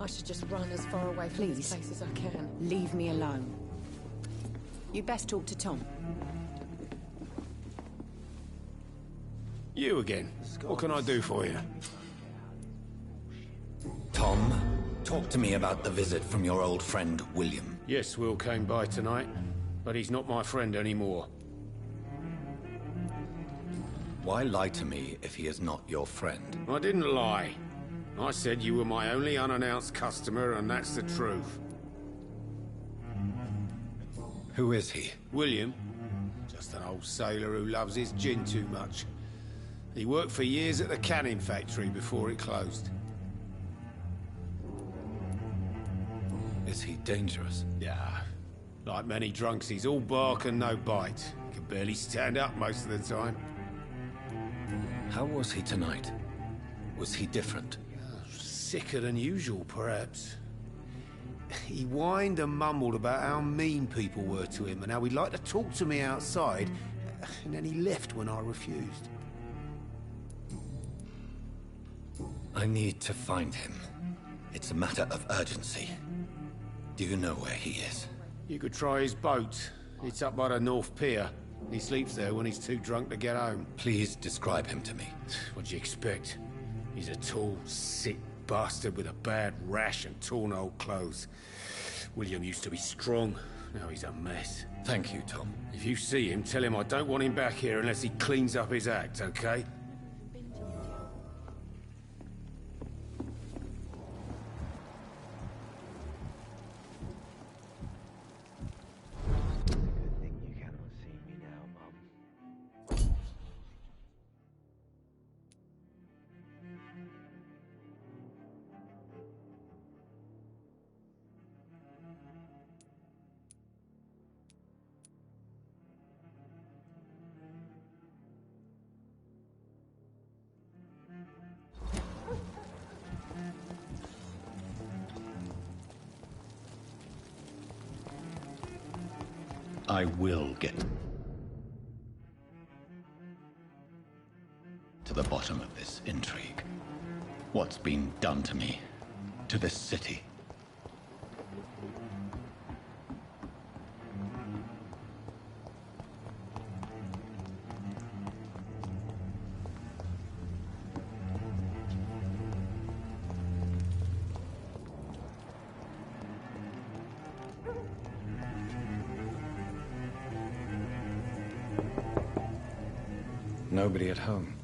I should just run as far away from this place as I can. Leave me alone. You best talk to Tom. You again. What can I do for you? Tom, talk to me about the visit from your old friend, William. Yes, Will came by tonight, but he's not my friend anymore. Why lie to me if he is not your friend? I didn't lie. I said you were my only unannounced customer, and that's the truth. Who is he? William. Just an old sailor who loves his gin too much. He worked for years at the canning factory before it closed. Is he dangerous? Yeah. Like many drunks, he's all bark and no bite. Can barely stand up most of the time. How was he tonight? Was he different? Sicker than usual, perhaps. He whined and mumbled about how mean people were to him and how he'd like to talk to me outside, and then he left when I refused. I need to find him. It's a matter of urgency. Do you know where he is? You could try his boat. It's up by the North Pier. He sleeps there when he's too drunk to get home. Please describe him to me. What do you expect? He's a tall, sick bastard with a bad rash and torn old clothes. William used to be strong. Now he's a mess. Thank you, Tom. If you see him, tell him I don't want him back here unless he cleans up his act, okay? I will get to the bottom of this intrigue. What's been done to me, to this city. Nobody at home.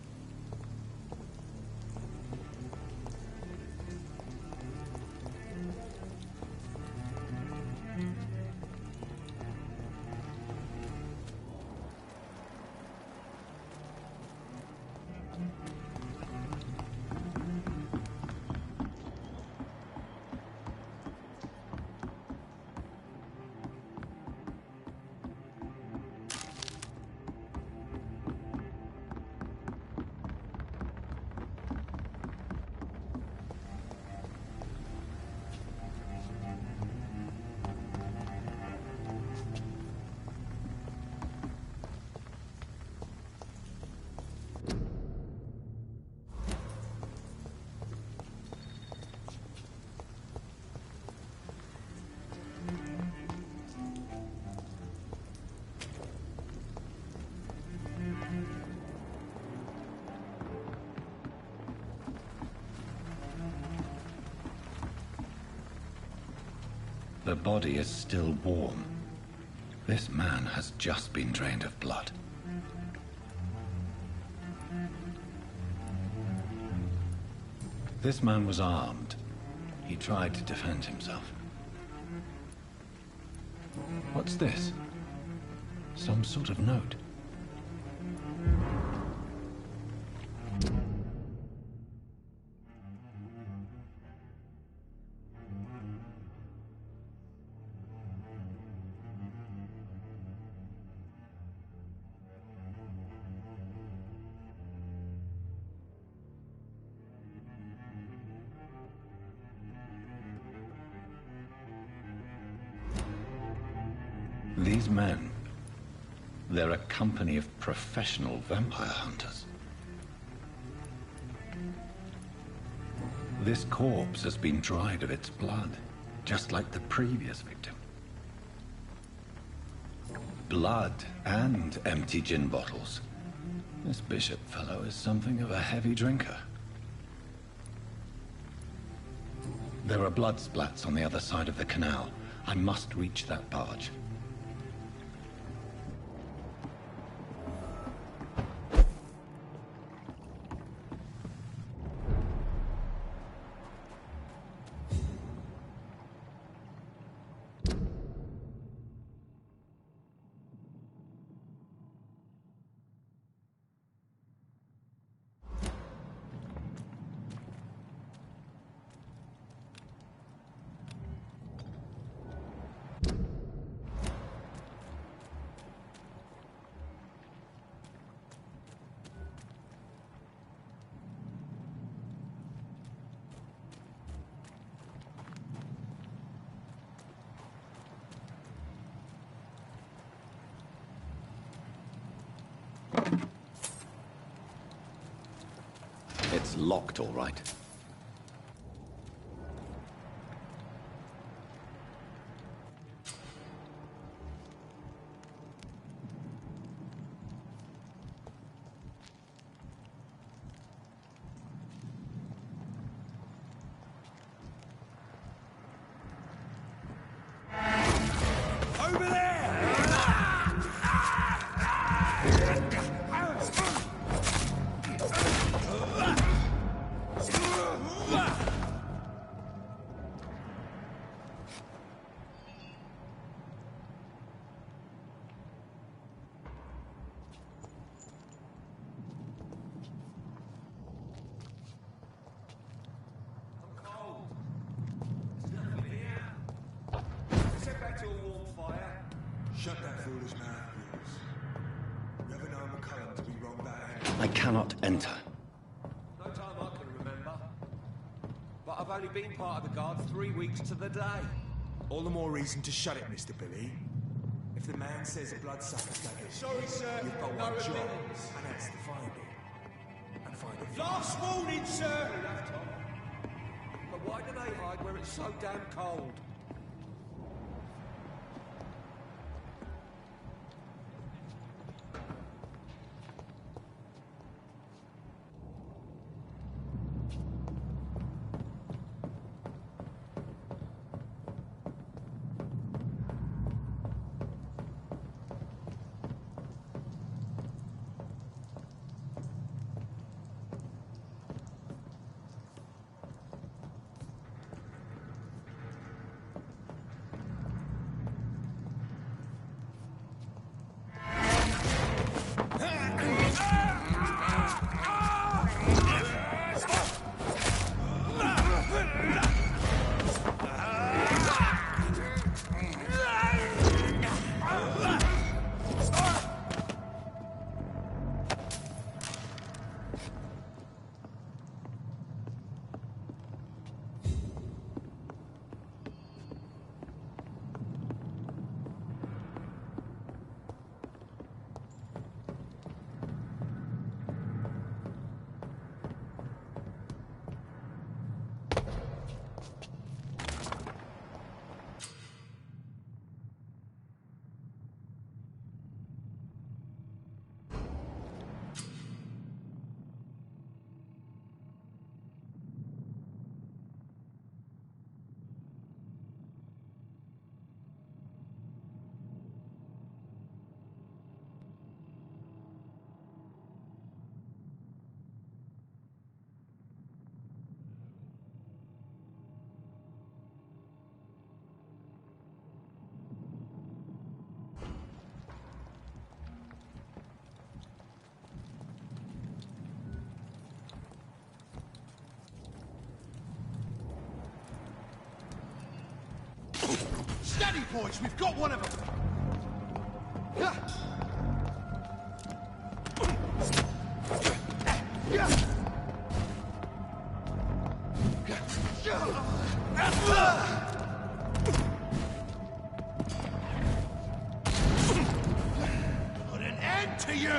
The body is still warm. This man has just been drained of blood. This man was armed. He tried to defend himself. What's this? Some sort of note. These men, they're a company of professional vampire hunters. This corpse has been dried of its blood, just like the previous victim. Blood and empty gin bottles. This Bishop fellow is something of a heavy drinker. There are blood splats on the other side of the canal. I must reach that barge. It's locked, all right. Shut that foolish mouth, please. You ever known McCullum to be wrong about anything? I cannot enter. No time I can remember. But I've only been part of the guard 3 weeks to the day. All the more reason to shut it, Mr. Billy. If the man says a bloodsucker's dug it, Sorry, sir. you've got No one job, admittance. and that's to find it. And find it. Last warning, sir! But why do they hide where it's so damn cold? Steady, boys! We've got one of them! Put an end to you!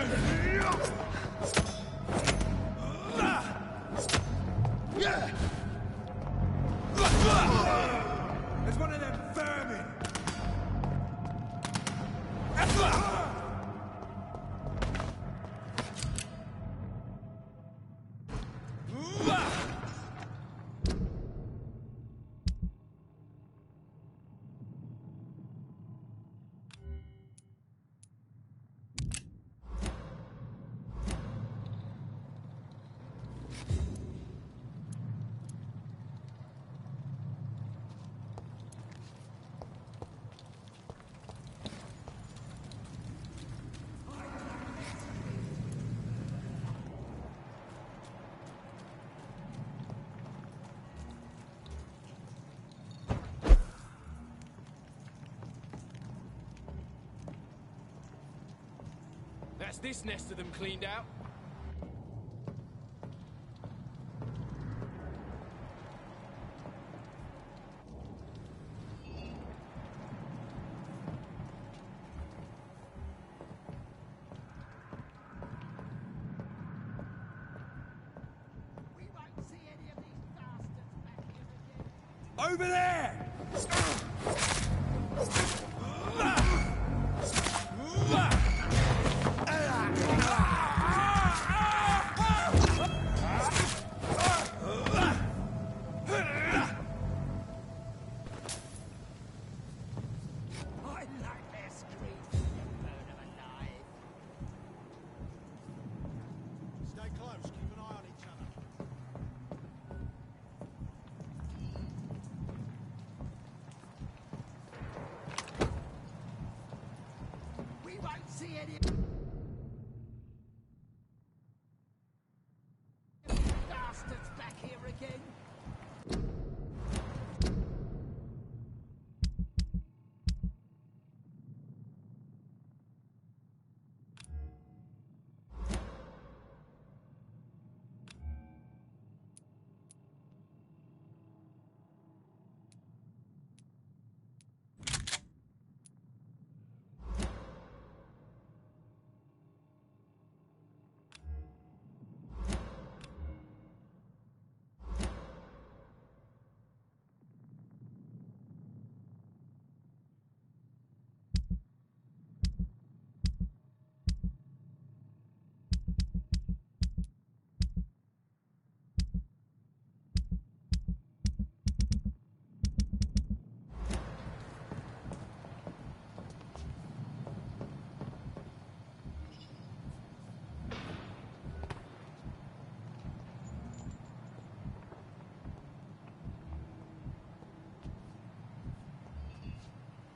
There's one of them vermin! That's this nest of them cleaned out. We won't see any of these bastards back here again. Over there! I like their screams when you burn them alive. Stay close, keep an eye on each other. We won't see any of these bastards back here again.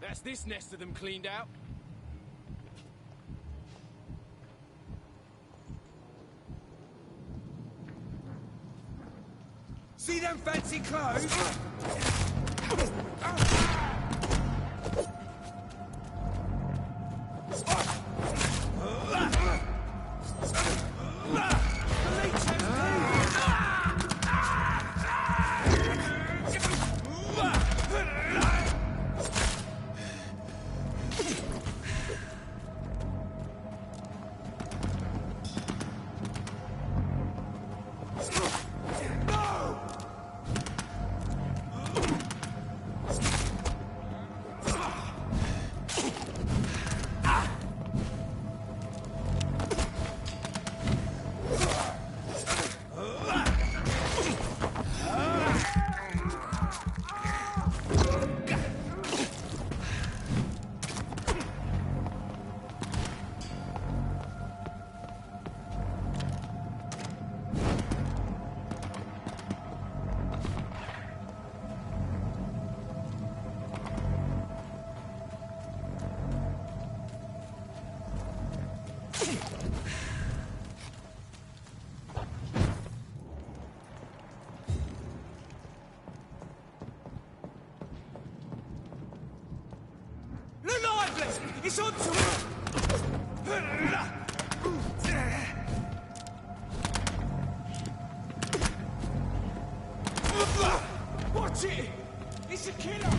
That's this nest of them cleaned out. See them fancy clothes? Look lively! It's on to Watch it! It's a killer!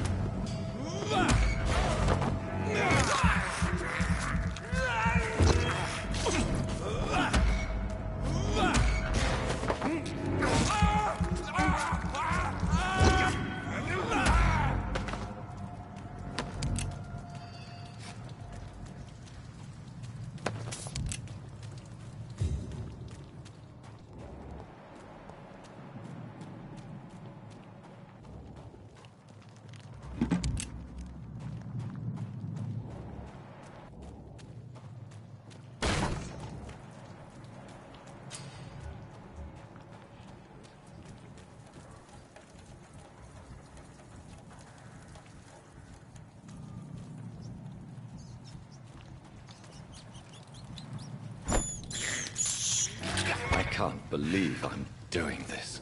can't believe I'm doing this.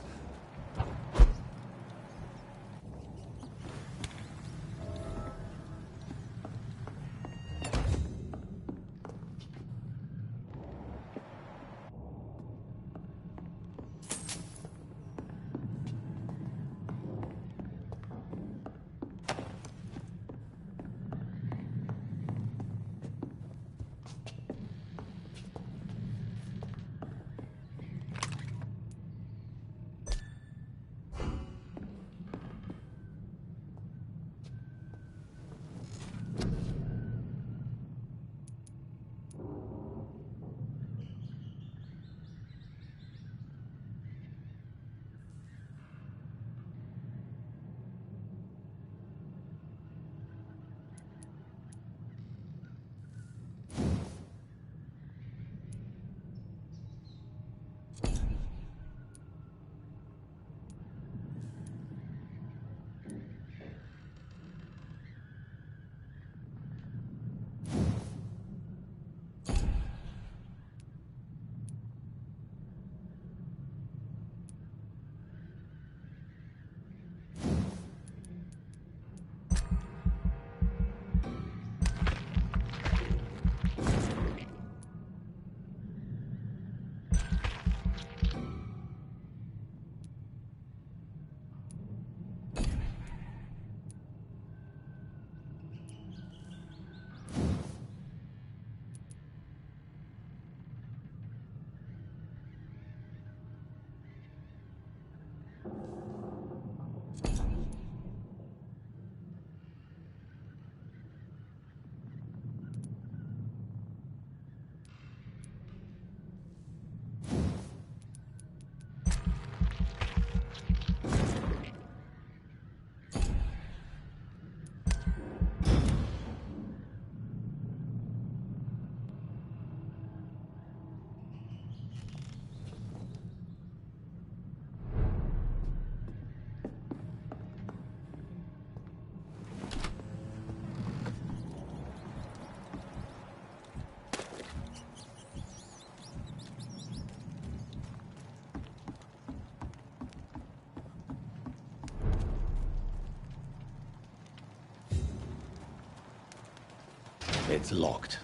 It's locked.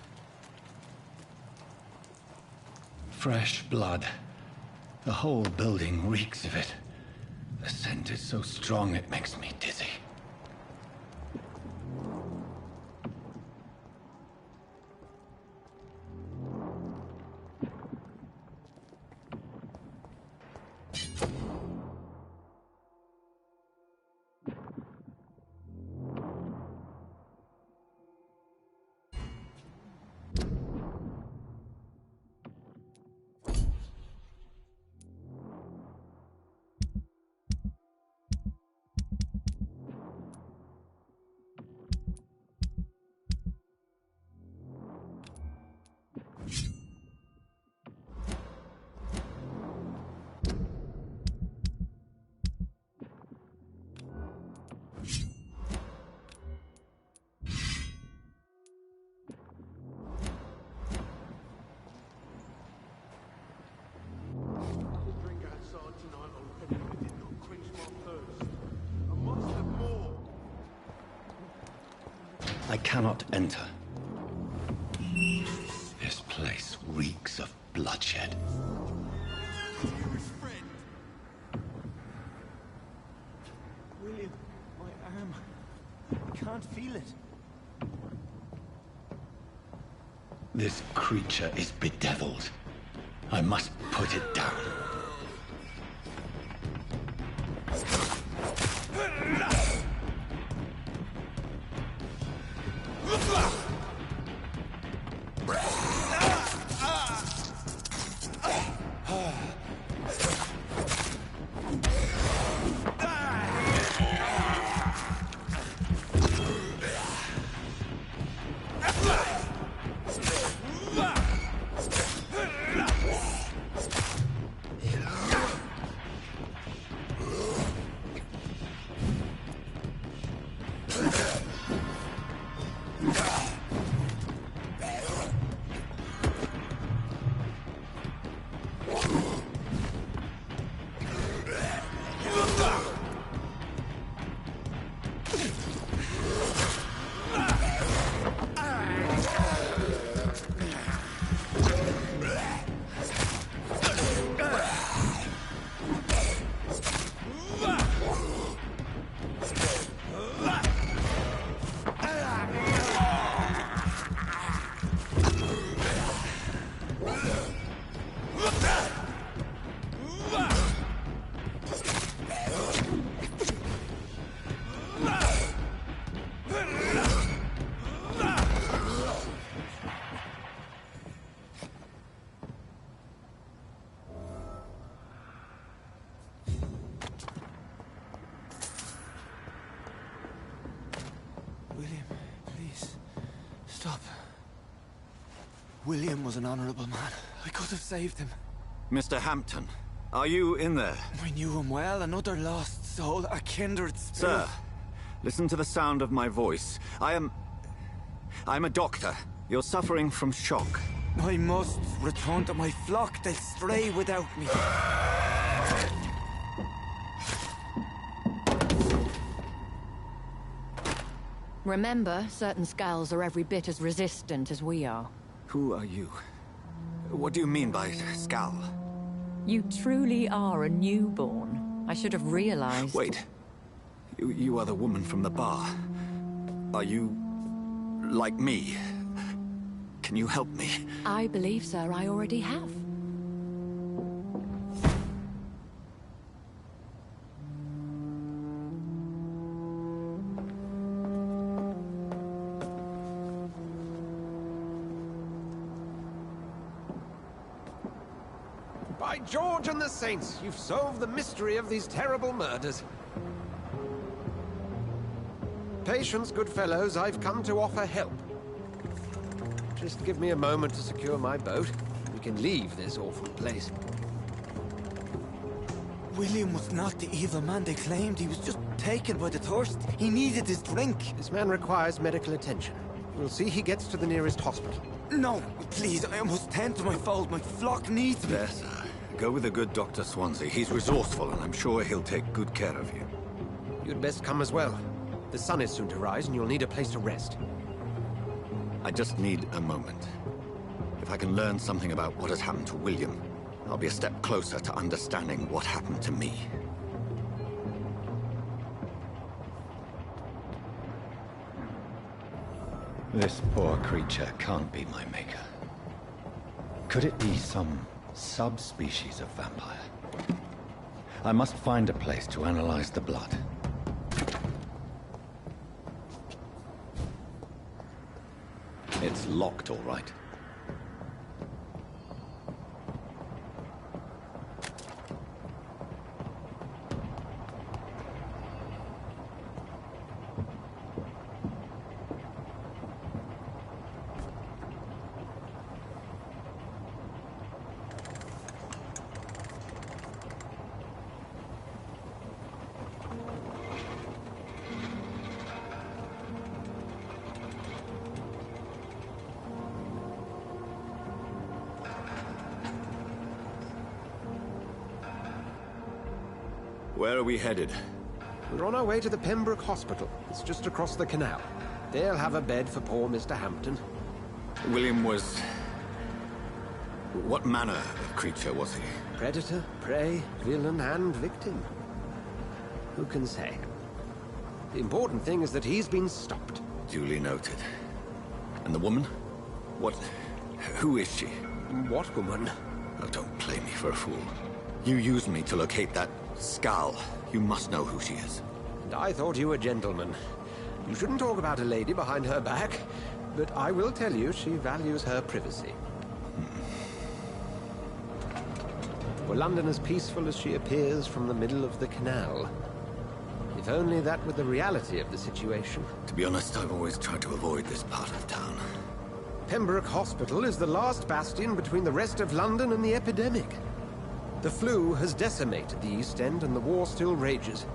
Fresh blood. The whole building reeks of it. The scent is so strong it makes me dizzy. I cannot enter. This place reeks of bloodshed. William, my arm. I can't feel it. This creature is bedeviled. I must put it down. Stop. William was an honorable man. I could have saved him. Mr. Hampton, are you in there? I knew him well, another lost soul, a kindred spirit. Sir, listen to the sound of my voice. I'm a doctor. You're suffering from shock. I must return to my flock. They'll stray without me. Remember, certain skulls are every bit as resistant as we are. Who are you? What do you mean by skull? You truly are a newborn. I should have realized. Wait. You are the woman from the bar. Are you... like me? Can you help me? I believe, sir, I already have. By George and the Saints, you've solved the mystery of these terrible murders. Patience, good fellows, I've come to offer help. Just give me a moment to secure my boat. We can leave this awful place. William was not the evil man they claimed. He was just taken by the thirst. He needed his drink. This man requires medical attention. We'll see he gets to the nearest hospital. No, please, I must tend to my fold. My flock needs me. There, sir. Go with the good Dr. Swansea. He's resourceful, and I'm sure he'll take good care of you. You'd best come as well. The sun is soon to rise, and you'll need a place to rest. I just need a moment. If I can learn something about what has happened to William, I'll be a step closer to understanding what happened to me. This poor creature can't be my maker. Could it be some subspecies of vampire? I must find a place to analyze the blood. It's locked, all right. Where are we headed? We're on our way to the Pembroke Hospital. It's just across the canal. They'll have a bed for poor Mr. Hampton. William was... what manner of creature was he? Predator, prey, villain, and victim. Who can say? The important thing is that he's been stopped. Duly noted. And the woman? What... who is she? What woman? Oh, don't play me for a fool. You used me to locate that skull. You must know who she is. And I thought you a gentleman. You shouldn't talk about a lady behind her back, but I will tell you she values her privacy. Were London as peaceful as she appears from the middle of the canal? If only that were the reality of the situation. To be honest, I've always tried to avoid this part of town. Pembroke Hospital is the last bastion between the rest of London and the epidemic. The flu has decimated the East End and the war still rages.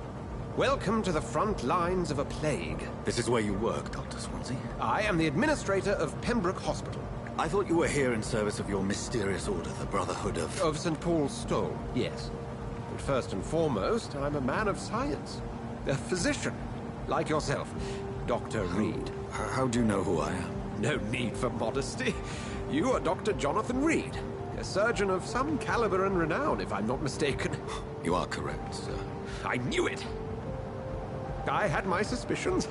Welcome to the front lines of a plague. This is where you work, Dr. Swansea? I am the administrator of Pembroke Hospital. I thought you were here in service of your mysterious order, the Brotherhood of... Of St. Paul's Stole, yes. But first and foremost, I'm a man of science. A physician, like yourself, Dr. Reed. How do you know who I am? No need for modesty. You are Dr. Jonathan Reed. A surgeon of some caliber and renown, if I'm not mistaken. You are correct, sir. I knew it! I had my suspicions.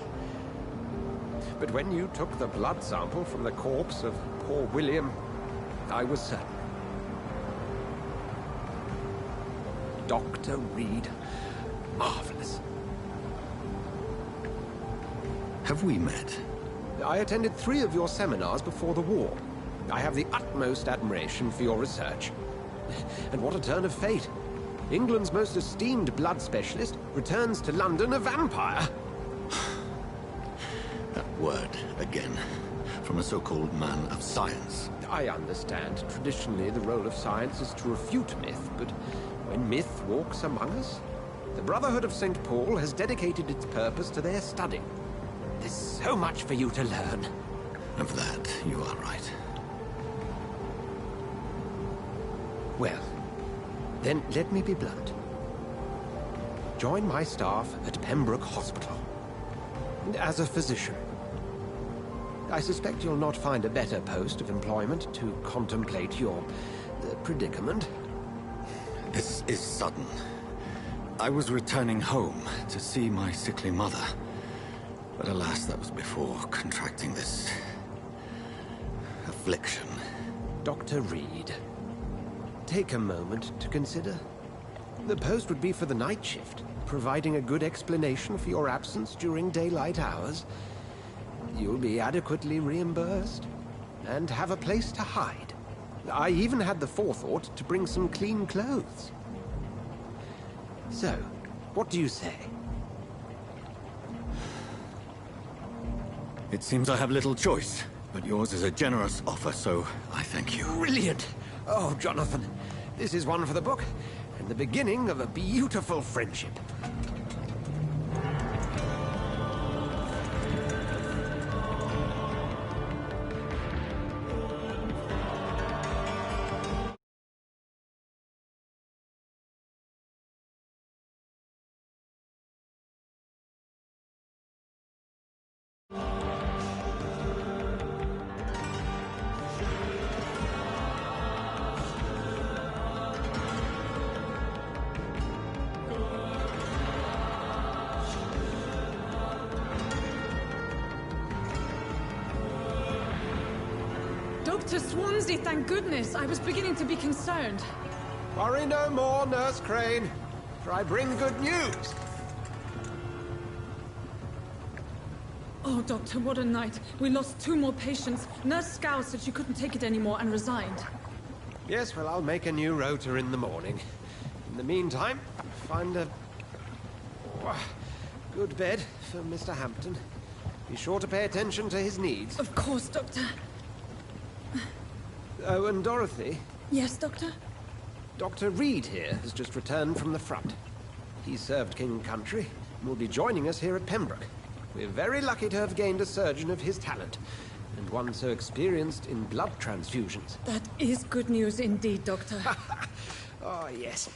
But when you took the blood sample from the corpse of poor William, I was certain. Dr. Reed. Marvelous. Have we met? I attended 3 of your seminars before the war. I have the utmost admiration for your research. And what a turn of fate. England's most esteemed blood specialist returns to London a vampire. That word again. from a so-called man of science. I understand. Traditionally, the role of science is to refute myth, but when myth walks among us, the Brotherhood of St. Paul has dedicated its purpose to their study. There's so much for you to learn. Of that, you are right. Well, then let me be blunt. Join my staff at Pembroke Hospital. As a physician. I suspect you'll not find a better post of employment to contemplate your predicament. This is sudden. I was returning home to see my sickly mother. But alas, that was before contracting this affliction. Dr. Reed, take a moment to consider. The post would be for the night shift, providing a good explanation for your absence during daylight hours. You'll be adequately reimbursed, and have a place to hide. I even had the forethought to bring some clean clothes. So, what do you say? It seems I have little choice, but yours is a generous offer, so I thank you. Brilliant! Oh, Jonathan, this is one for the book, and the beginning of a beautiful friendship. Dr. Swansea, thank goodness. I was beginning to be concerned. Worry no more, Nurse Crane, for I bring good news. Oh, Doctor, what a night. We lost 2 more patients. Nurse Scow said she couldn't take it anymore and resigned. Yes, well, I'll make a new rota in the morning. In the meantime, find a good bed for Mr. Hampton. Be sure to pay attention to his needs. Of course, Doctor. Oh, and Dorothy? Yes, Doctor? Dr. Reed here has just returned from the front. He served King Country and will be joining us here at Pembroke. We're very lucky to have gained a surgeon of his talent, and one so experienced in blood transfusions. That is good news indeed, Doctor. Oh, yes.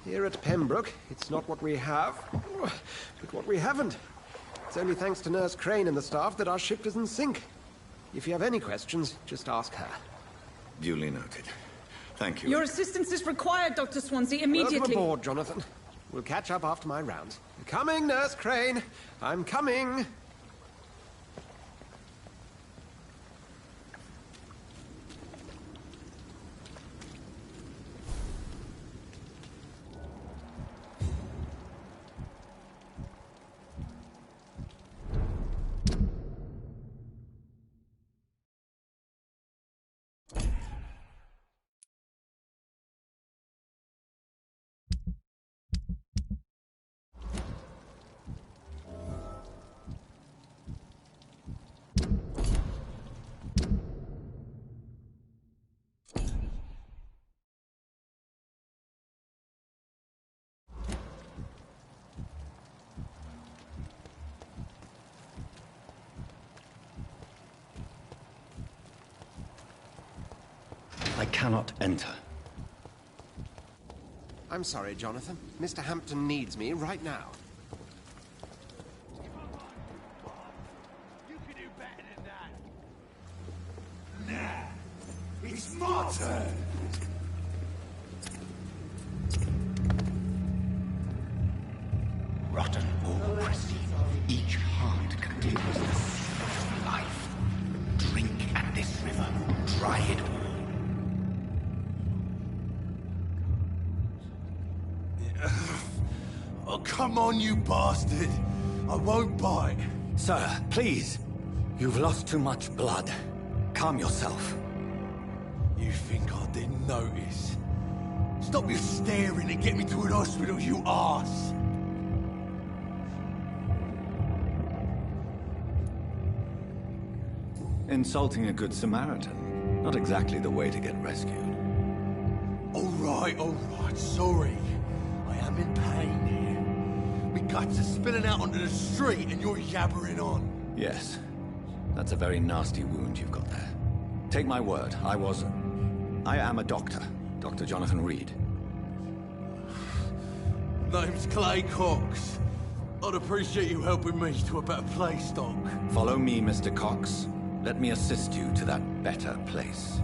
Here at Pembroke, it's not what we have, but what we haven't. It's only thanks to Nurse Crane and the staff that our ship doesn't sink. If you have any questions, just ask her. Duly noted. Thank you. Your assistance is required, Dr. Swansea, immediately. Welcome aboard, Jonathan. We'll catch up after my rounds. Coming, Nurse Crane. I'm coming. I cannot enter. I'm sorry, Jonathan. Mr. Hampton needs me right now. You can do better than that. Nah, it's my turn. Rotten or pristine, each heart contains the seed of life. Drink at this river, try it all. Oh, come on, you bastard! I won't bite. Sir, please. You've lost too much blood. Calm yourself. You think I didn't notice? Stop your staring and get me to an hospital, you arse! Insulting a good Samaritan. Not exactly the way to get rescued. All right, sorry. I am in pain here. My guts are spilling out onto the street and you're yabbering on. Yes. That's a very nasty wound you've got there. Take my word, I am a doctor. Dr. Jonathan Reed. Name's Clay Cox. I'd appreciate you helping me to a better place, Doc. Follow me, Mr. Cox. Let me assist you to that better place.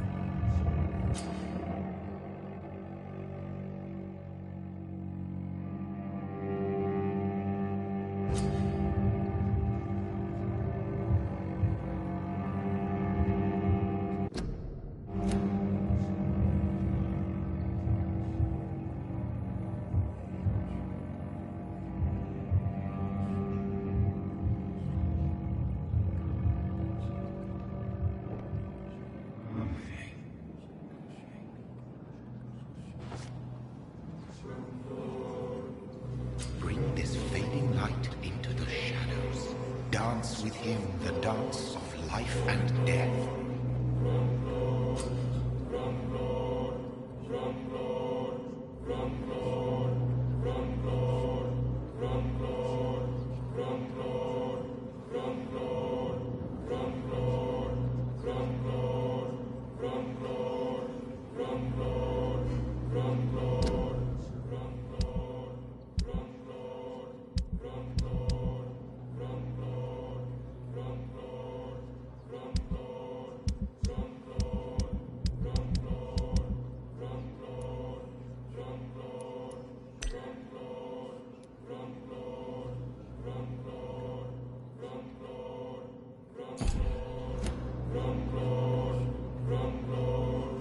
Bring this fading light into the shadows. Dance with him the dance of life and death.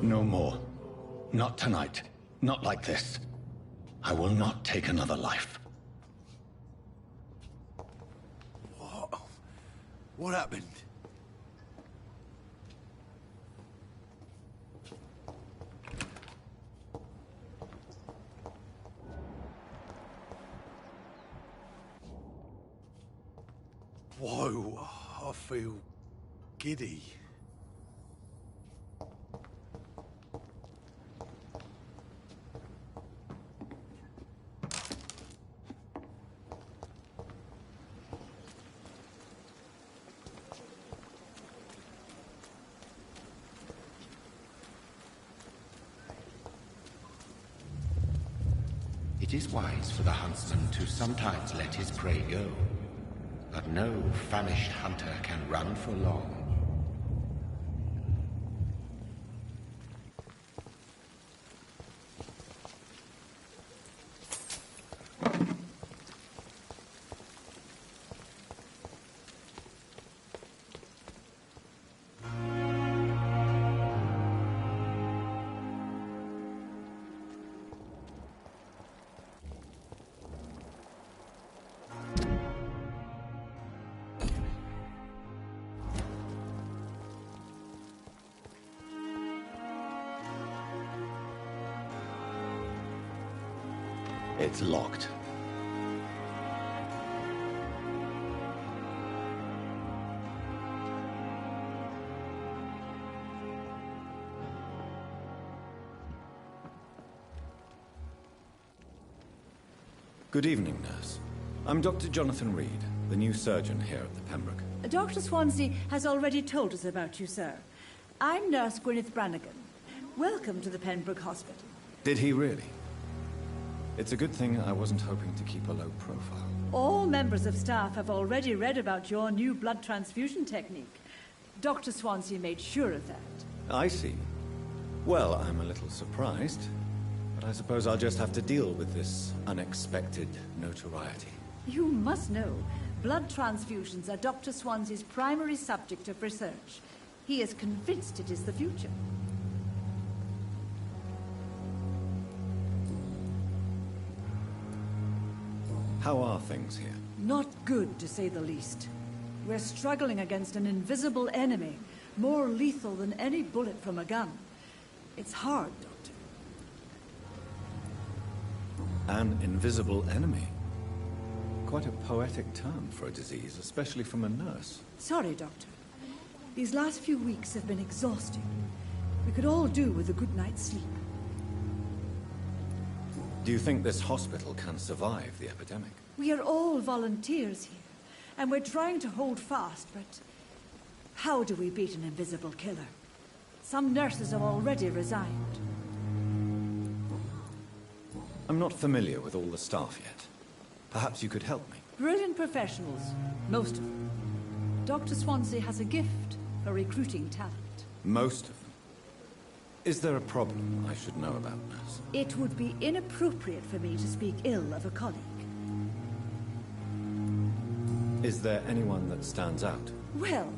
No more. Not tonight. Not like this. I will not take another life. What happened? Whoa, I feel giddy. It is wise for the huntsman to sometimes let his prey go, but no famished hunter can run for long. It's locked. Good evening, nurse. I'm Dr. Jonathan Reed, the new surgeon here at the Pembroke. Dr. Swansea has already told us about you, sir. I'm Nurse Gwyneth Brannigan. Welcome to the Pembroke Hospital. Did he really? It's a good thing I wasn't hoping to keep a low profile. All members of staff have already read about your new blood transfusion technique. Dr. Swansea made sure of that. I see. Well, I'm a little surprised, but I suppose I'll just have to deal with this unexpected notoriety. You must know, blood transfusions are Dr. Swansea's primary subject of research. He is convinced it is the future. How are things here? Not good, to say the least. We're struggling against an invisible enemy, more lethal than any bullet from a gun. It's hard, Doctor. An invisible enemy? Quite a poetic term for a disease, especially from a nurse. Sorry, Doctor. These last few weeks have been exhausting. We could all do with a good night's sleep. Do you think this hospital can survive the epidemic? We are all volunteers here, and we're trying to hold fast, but how do we beat an invisible killer? Some nurses have already resigned. I'm not familiar with all the staff yet. Perhaps you could help me. Brilliant professionals, most of them. Dr. Swansea has a gift for recruiting talent. Most of them? Is there a problem I should know about, nurse? It would be inappropriate for me to speak ill of a colleague. Is there anyone that stands out? Well,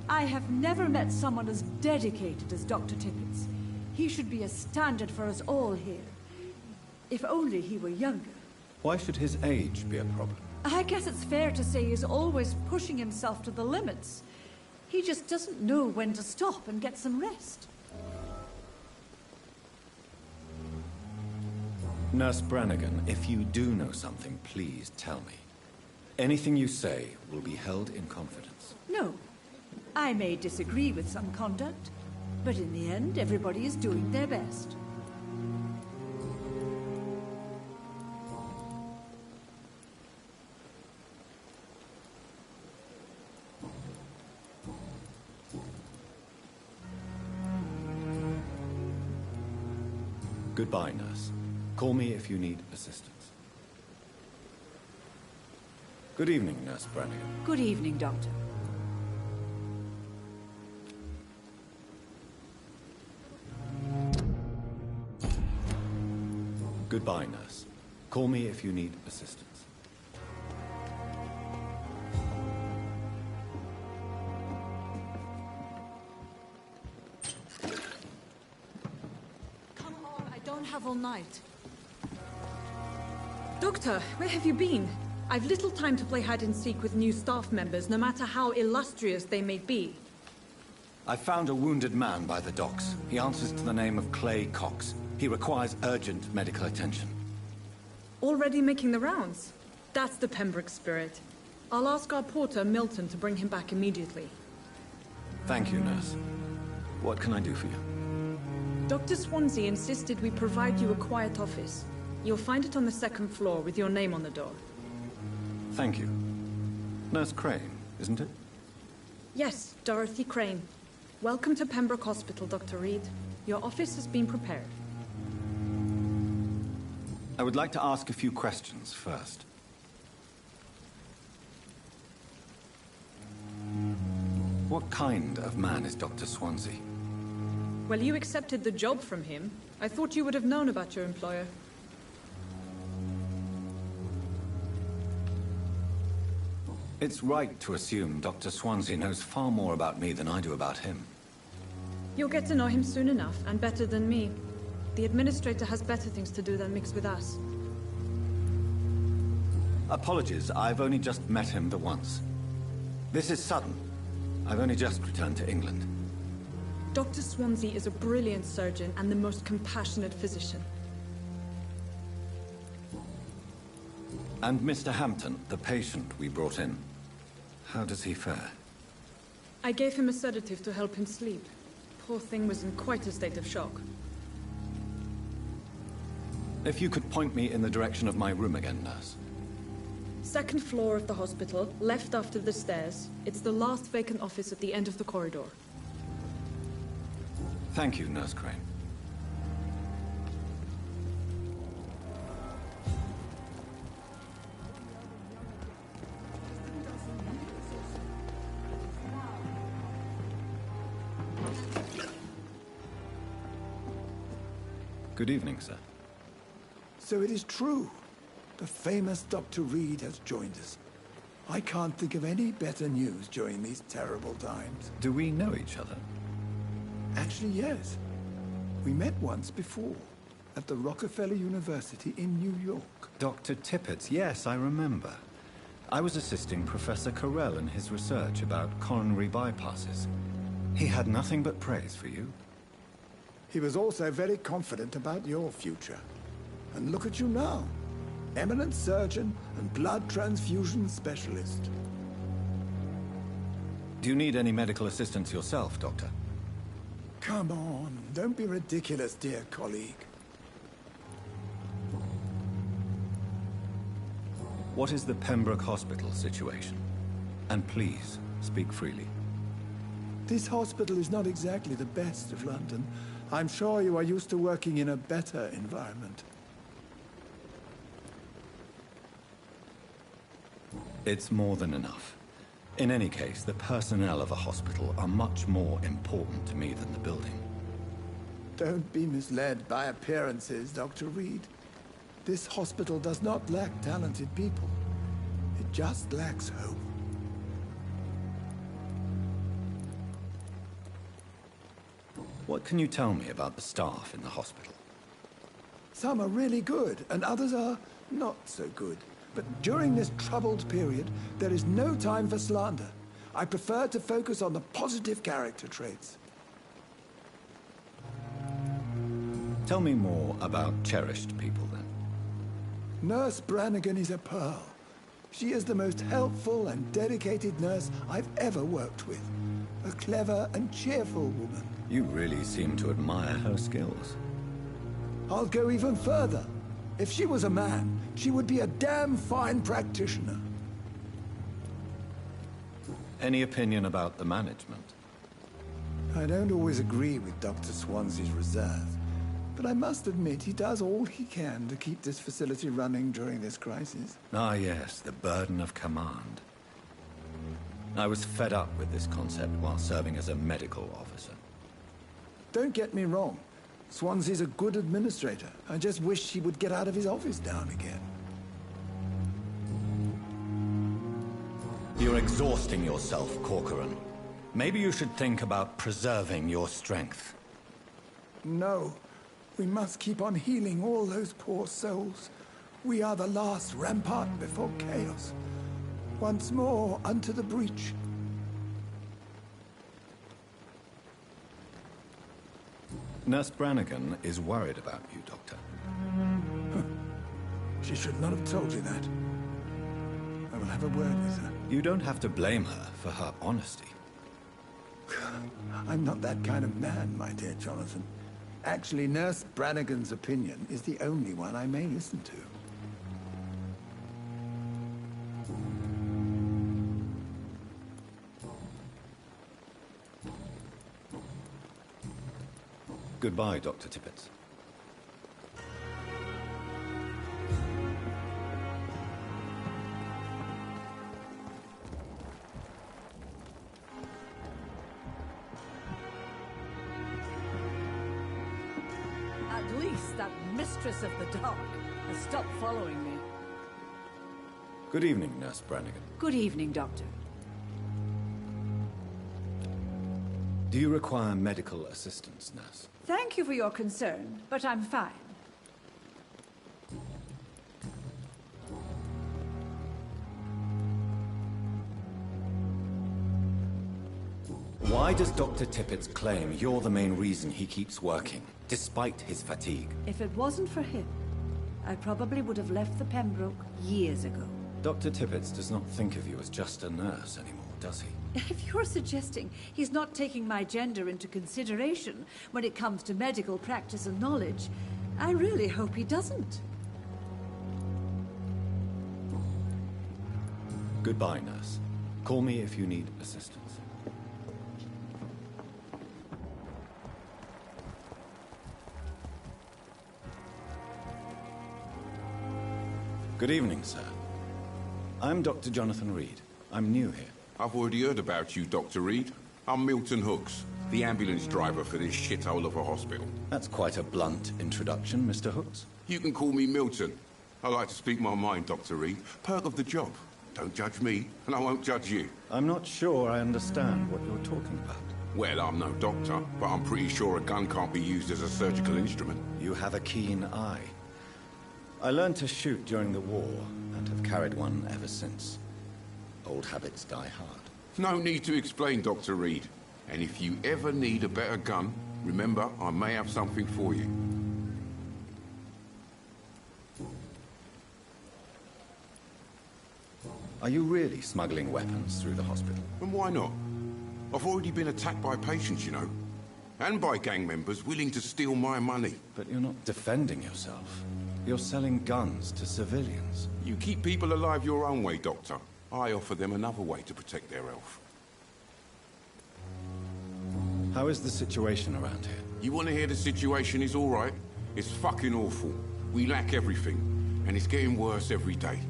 I have never met someone as dedicated as Dr. Tippett. He should be a standard for us all here. If only he were younger. Why should his age be a problem? I guess it's fair to say he's always pushing himself to the limits. He just doesn't know when to stop and get some rest. Nurse Brannigan, if you do know something, please tell me. Anything you say will be held in confidence. No. I may disagree with some conduct, but in the end, everybody is doing their best. Goodbye, nurse. Call me if you need assistance. Good evening, Nurse Brannigan. Good evening, Doctor. Goodbye, nurse. Call me if you need assistance. Come on, I don't have all night. Doctor, where have you been? I've little time to play hide-and-seek with new staff members, no matter how illustrious they may be. I found a wounded man by the docks. He answers to the name of Clay Cox. He requires urgent medical attention. Already making the rounds? That's the Pembroke spirit. I'll ask our porter, Milton, to bring him back immediately. Thank you, nurse. What can I do for you? Dr. Swansea insisted we provide you a quiet office. You'll find it on the second floor with your name on the door. Thank you. Nurse Crane, isn't it? Yes, Dorothy Crane. Welcome to Pembroke Hospital, Dr. Reed. Your office has been prepared. I would like to ask a few questions first. What kind of man is Dr. Swansea? Well, you accepted the job from him. I thought you would have known about your employer. It's right to assume Dr. Swansea knows far more about me than I do about him. You'll get to know him soon enough, and better than me. The administrator has better things to do than mix with us. Apologies, I've only just met him the once. This is sudden. I've only just returned to England. Dr. Swansea is a brilliant surgeon and the most compassionate physician. And Mr. Hampton, the patient we brought in. How does he fare? I gave him a sedative to help him sleep. Poor thing was in quite a state of shock. If you could point me in the direction of my room again, nurse. Second floor of the hospital, left after the stairs. It's the last vacant office at the end of the corridor. Thank you, Nurse Crane. Good evening, sir. So it is true. The famous Dr. Reed has joined us. I can't think of any better news during these terrible times. Do we know each other? Actually, yes. We met once before, at the Rockefeller University in New York. Dr. Tippett, yes, I remember. I was assisting Professor Carell in his research about coronary bypasses. He had nothing but praise for you. He was also very confident about your future. And look at you now. Eminent surgeon and blood transfusion specialist. Do you need any medical assistance yourself, Doctor? Come on, don't be ridiculous, dear colleague. What is the Pembroke Hospital situation? And please, speak freely. This hospital is not exactly the best of London. I'm sure you are used to working in a better environment. It's more than enough. In any case, the personnel of a hospital are much more important to me than the building. Don't be misled by appearances, Dr. Reed. This hospital does not lack talented people. It just lacks hope. What can you tell me about the staff in the hospital? Some are really good, and others are not so good. But during this troubled period, there is no time for slander. I prefer to focus on the positive character traits. Tell me more about cherished people, then. Nurse Brannigan is a pearl. She is the most helpful and dedicated nurse I've ever worked with. A clever and cheerful woman. You really seem to admire her skills. I'll go even further. If she was a man, she would be a damn fine practitioner. Any opinion about the management? I don't always agree with Dr. Swansea's reserve, but I must admit he does all he can to keep this facility running during this crisis. Ah, yes, the burden of command. I was fed up with this concept while serving as a medical officer. Don't get me wrong. Swansea's a good administrator. I just wish he would get out of his office now and again. You're exhausting yourself, Corcoran. Maybe you should think about preserving your strength. No. We must keep on healing all those poor souls. We are the last rampart before chaos. Once more, unto the breach. Nurse Brannigan is worried about you, Doctor. She should not have told you that. I will have a word with her. You don't have to blame her for her honesty. I'm not that kind of man, my dear Jonathan. Actually, Nurse Brannigan's opinion is the only one I may listen to. Goodbye, Dr. Tippett. At least that mistress of the dark has stopped following me. Good evening, Nurse Brannigan. Good evening, Doctor. Do you require medical assistance, Nurse? Thank you for your concern, but I'm fine. Why does Dr. Tippett's claim you're the main reason he keeps working, despite his fatigue? If it wasn't for him, I probably would have left the Pembroke years ago. Dr. Tippett does not think of you as just a nurse anymore, does he? If you're suggesting he's not taking my gender into consideration when it comes to medical practice and knowledge, I really hope he doesn't. Goodbye, nurse. Call me if you need assistance. Good evening, sir. I'm Dr. Jonathan Reed. I'm new here. I've already heard about you, Dr. Reed. I'm Milton Hooks, the ambulance driver for this shithole of a hospital. That's quite a blunt introduction, Mr. Hooks. You can call me Milton. I like to speak my mind, Dr. Reed. Perk of the job. Don't judge me, and I won't judge you. I'm not sure I understand what you're talking about. Well, I'm no doctor, but I'm pretty sure a gun can't be used as a surgical instrument. You have a keen eye. I learned to shoot during the war, and have carried one ever since. Old habits die hard. No need to explain, Dr. Reed. And if you ever need a better gun, remember, I may have something for you. Are you really smuggling weapons through the hospital? And why not? I've already been attacked by patients, you know. And by gang members willing to steal my money. But you're not defending yourself. You're selling guns to civilians. You keep people alive your own way, Doctor. I offer them another way to protect their health. How is the situation around here? You want to hear the situation is all right? It's fucking awful. We lack everything, and it's getting worse every day.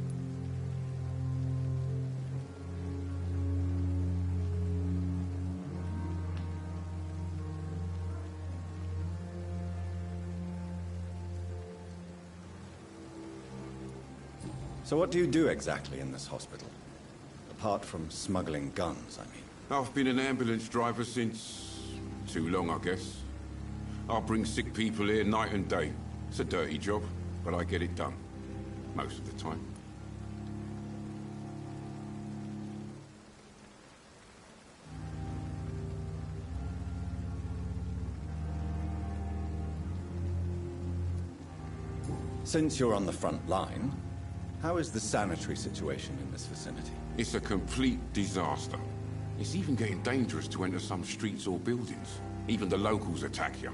So what do you do exactly in this hospital? Apart from smuggling guns, I mean. I've been an ambulance driver since... too long, I guess. I bring sick people here night and day. It's a dirty job, but I get it done. Most of the time. Since you're on the front line, how is the sanitary situation in this vicinity? It's a complete disaster. It's even getting dangerous to enter some streets or buildings. Even the locals attack you.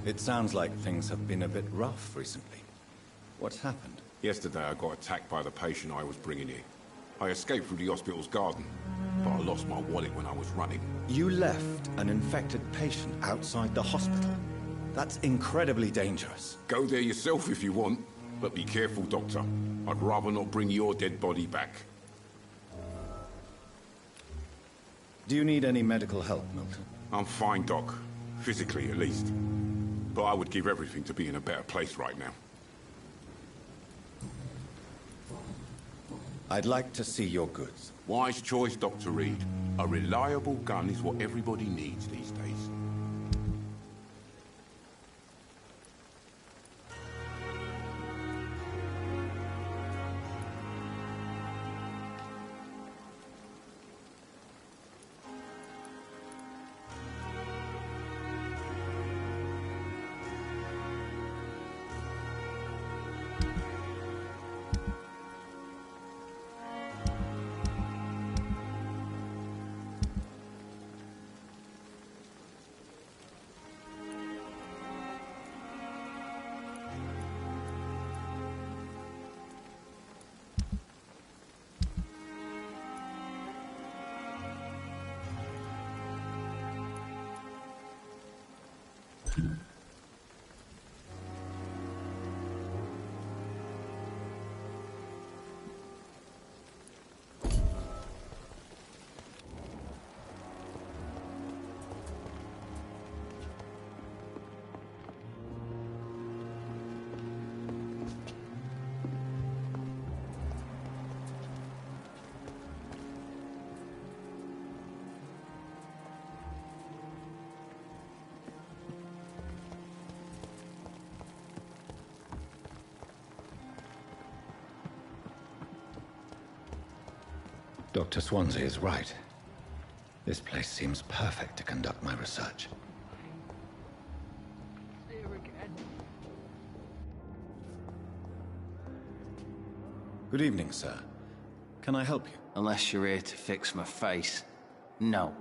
It sounds like things have been a bit rough recently. What's happened? Yesterday I got attacked by the patient I was bringing here. I escaped through the hospital's garden, but I lost my wallet when I was running. You left an infected patient outside the hospital? That's incredibly dangerous. Go there yourself if you want. But be careful, Doctor. I'd rather not bring your dead body back. Do you need any medical help, Milton? I'm fine, Doc. Physically, at least. But I would give everything to be in a better place right now. I'd like to see your goods. Wise choice, Dr. Reed. A reliable gun is what everybody needs these days. Dr. Swansea is right. This place seems perfect to conduct my research. Good evening, sir. Can I help you? Unless you're here to fix my face. No.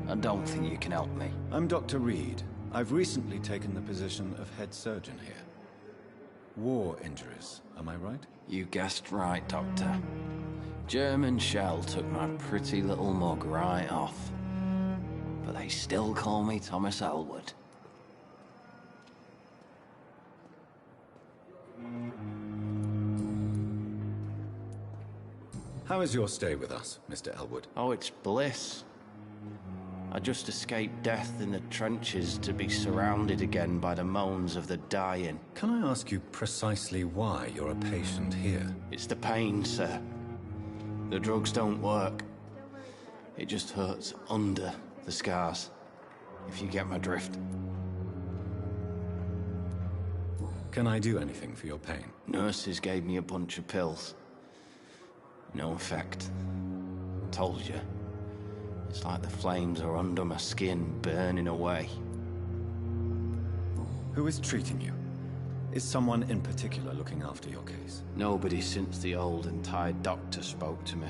I don't think you can help me. I'm Dr. Reed. I've recently taken the position of head surgeon here. War injuries, am I right? You guessed right, Doctor. German shell took my pretty little mug right off. But they still call me Thomas Elwood. How is your stay with us, Mr. Elwood? Oh, it's bliss. I just escaped death in the trenches to be surrounded again by the moans of the dying. Can I ask you precisely why you're a patient here? It's the pain, sir. The drugs don't work. It just hurts under the scars, if you get my drift. Can I do anything for your pain? Nurses gave me a bunch of pills. No effect. Told you. It's like the flames are under my skin, burning away. Who is treating you? Is someone in particular looking after your case? Nobody since the old and tired doctor spoke to me.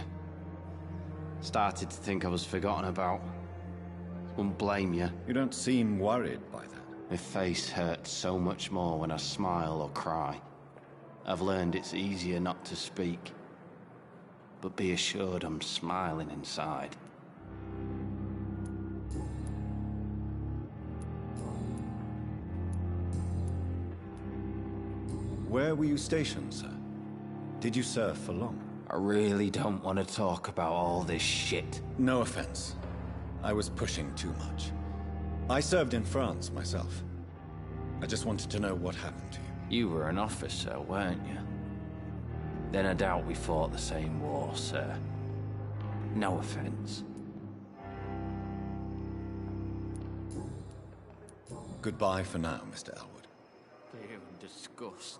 Started to think I was forgotten about. Wouldn't blame you. You don't seem worried by that. My face hurts so much more when I smile or cry. I've learned it's easier not to speak. But be assured I'm smiling inside. Where were you stationed, sir? Did you serve for long? I really don't want to talk about all this shit. No offense. I was pushing too much. I served in France myself. I just wanted to know what happened to you. You were an officer, weren't you? Then I doubt we fought the same war, sir. No offense. Goodbye for now, Mr. Elwood. Fear and disgust.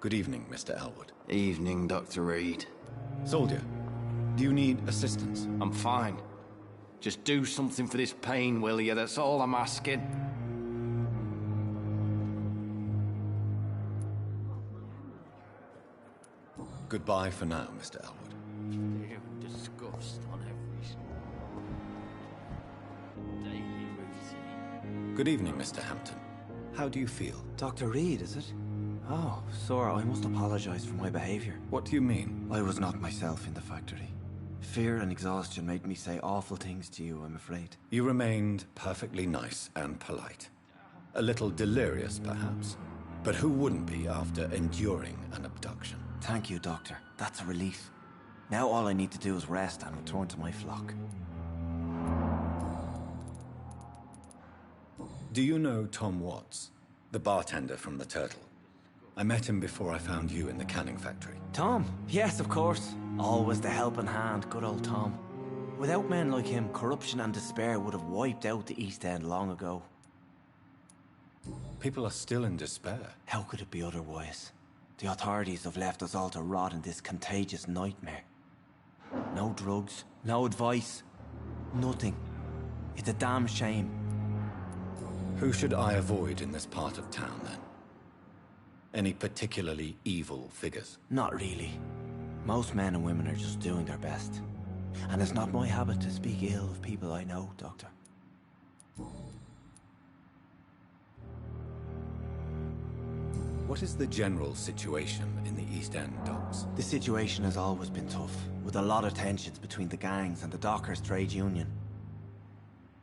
Good evening, Mr. Elwood. Evening, Dr. Reed. Soldier, do you need assistance? I'm fine. Just do something for this pain, will you? That's all I'm asking. Goodbye for now, Mr. Elwood. Fear and disgust on every daily routine. Good evening, Mr. Hampton. How do you feel? Dr. Reed, is it? Oh, sir, I must apologize for my behavior. What do you mean? I was not myself in the factory. Fear and exhaustion made me say awful things to you, I'm afraid. You remained perfectly nice and polite. A little delirious, perhaps. But who wouldn't be after enduring an abduction? Thank you, Doctor. That's a relief. Now all I need to do is rest and return to my flock. Do you know Tom Watts, the bartender from the Turtle? I met him before I found you in the canning factory. Tom? Yes, of course. Always the helping hand, good old Tom. Without men like him, corruption and despair would have wiped out the East End long ago. People are still in despair. How could it be otherwise? The authorities have left us all to rot in this contagious nightmare. No drugs, no advice, nothing. It's a damn shame. Who should I avoid in this part of town, then? Any particularly evil figures? Not really. Most men and women are just doing their best. And it's not my habit to speak ill of people I know, Doctor. What is the general situation in the East End docks? The situation has always been tough, with a lot of tensions between the gangs and the Dockers' trade union.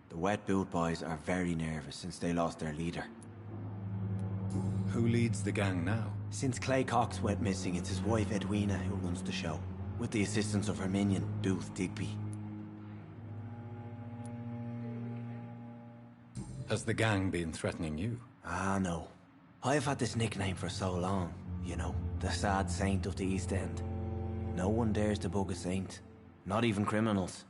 The Wet Boot Boys are very nervous since they lost their leader. Who leads the gang now? Since Clay Cox went missing, it's his wife Edwina who runs the show, with the assistance of her minion, Booth Digby. Has the gang been threatening you? Ah, no. I've had this nickname for so long, you know, the sad saint of the East End. No one dares to bug a saint, not even criminals.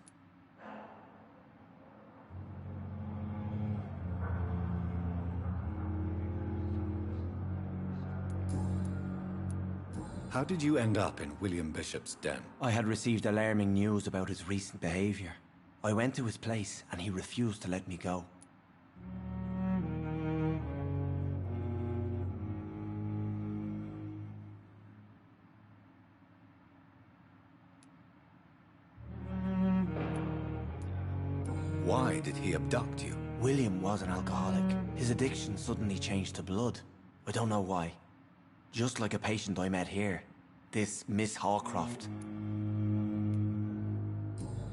How did you end up in William Bishop's den? I had received alarming news about his recent behavior. I went to his place and he refused to let me go. Why did he abduct you? William was an alcoholic. His addiction suddenly changed to blood. I don't know why. Just like a patient I met here. This Miss Hawcroft.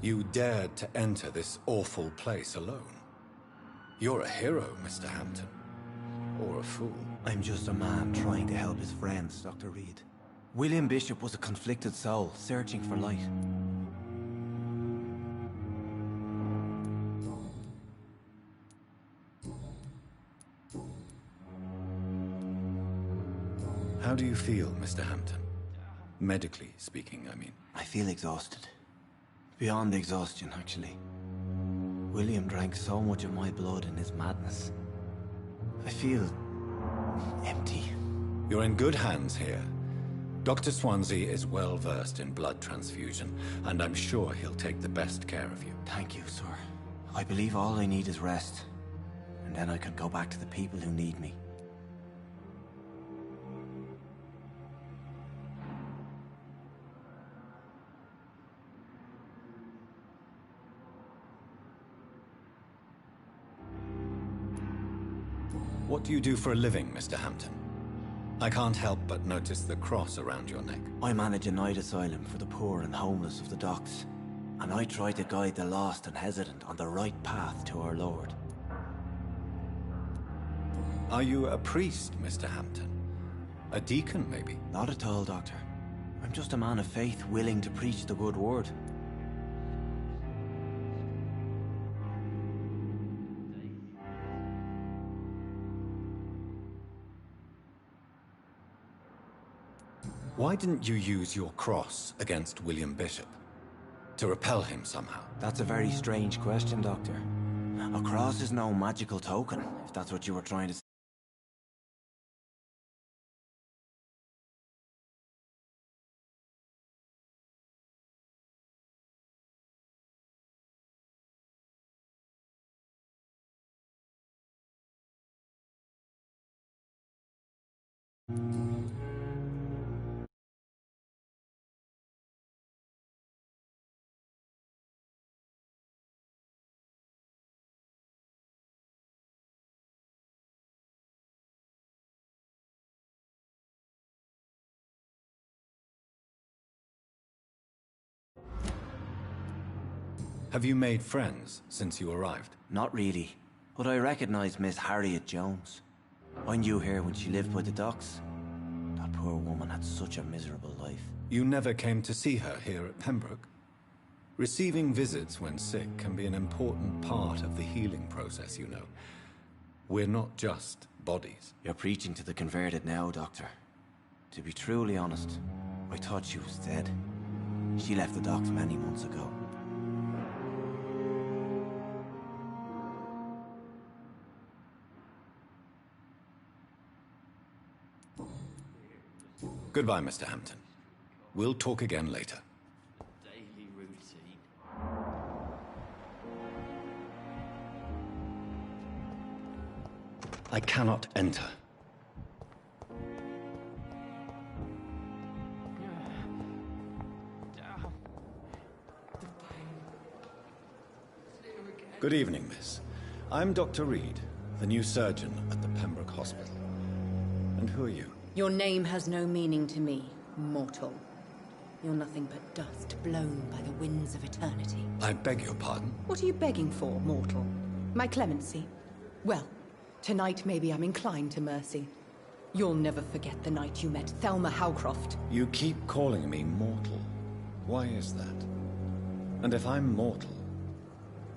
You dared to enter this awful place alone. You're a hero, Mr. Hampton. Or a fool. I'm just a man trying to help his friends, Dr. Reed. William Bishop was a conflicted soul, searching for light. How do you feel, Mr. Hampton? Medically speaking, I mean. I feel exhausted. Beyond exhaustion, actually. William drank so much of my blood in his madness. I feel empty. You're in good hands here. Dr. Swansea is well versed in blood transfusion, and I'm sure he'll take the best care of you. Thank you, sir. I believe all I need is rest. And then I can go back to the people who need me. What do you do for a living, Mr. Hampton? I can't help but notice the cross around your neck. I manage a night asylum for the poor and homeless of the docks. And I try to guide the lost and hesitant on the right path to our Lord. Are you a priest, Mr. Hampton? A deacon, maybe? Not at all, Doctor. I'm just a man of faith willing to preach the good word. Why didn't you use your cross against William Bishop? To repel him somehow? That's a very strange question, Doctor. A cross is no magical token, if that's what you were trying to say. Have you made friends since you arrived? Not really, but I recognize Miss Harriet Jones. I knew her when she lived by the docks. That poor woman had such a miserable life. You never came to see her here at Pembroke? Receiving visits when sick can be an important part of the healing process, you know. We're not just bodies. You're preaching to the converted now, Doctor. To be truly honest, I thought she was dead. She left the docks many months ago. Goodbye, Mr. Hampton. We'll talk again later. Daily routine. I cannot enter. Good evening, miss. I'm Dr. Reed, the new surgeon at the Pembroke Hospital. And who are you? Your name has no meaning to me, mortal. You're nothing but dust blown by the winds of eternity. I beg your pardon? What are you begging for, mortal? My clemency? Well, tonight maybe I'm inclined to mercy. You'll never forget the night you met Thelma Howcroft. You keep calling me mortal. Why is that? And if I'm mortal,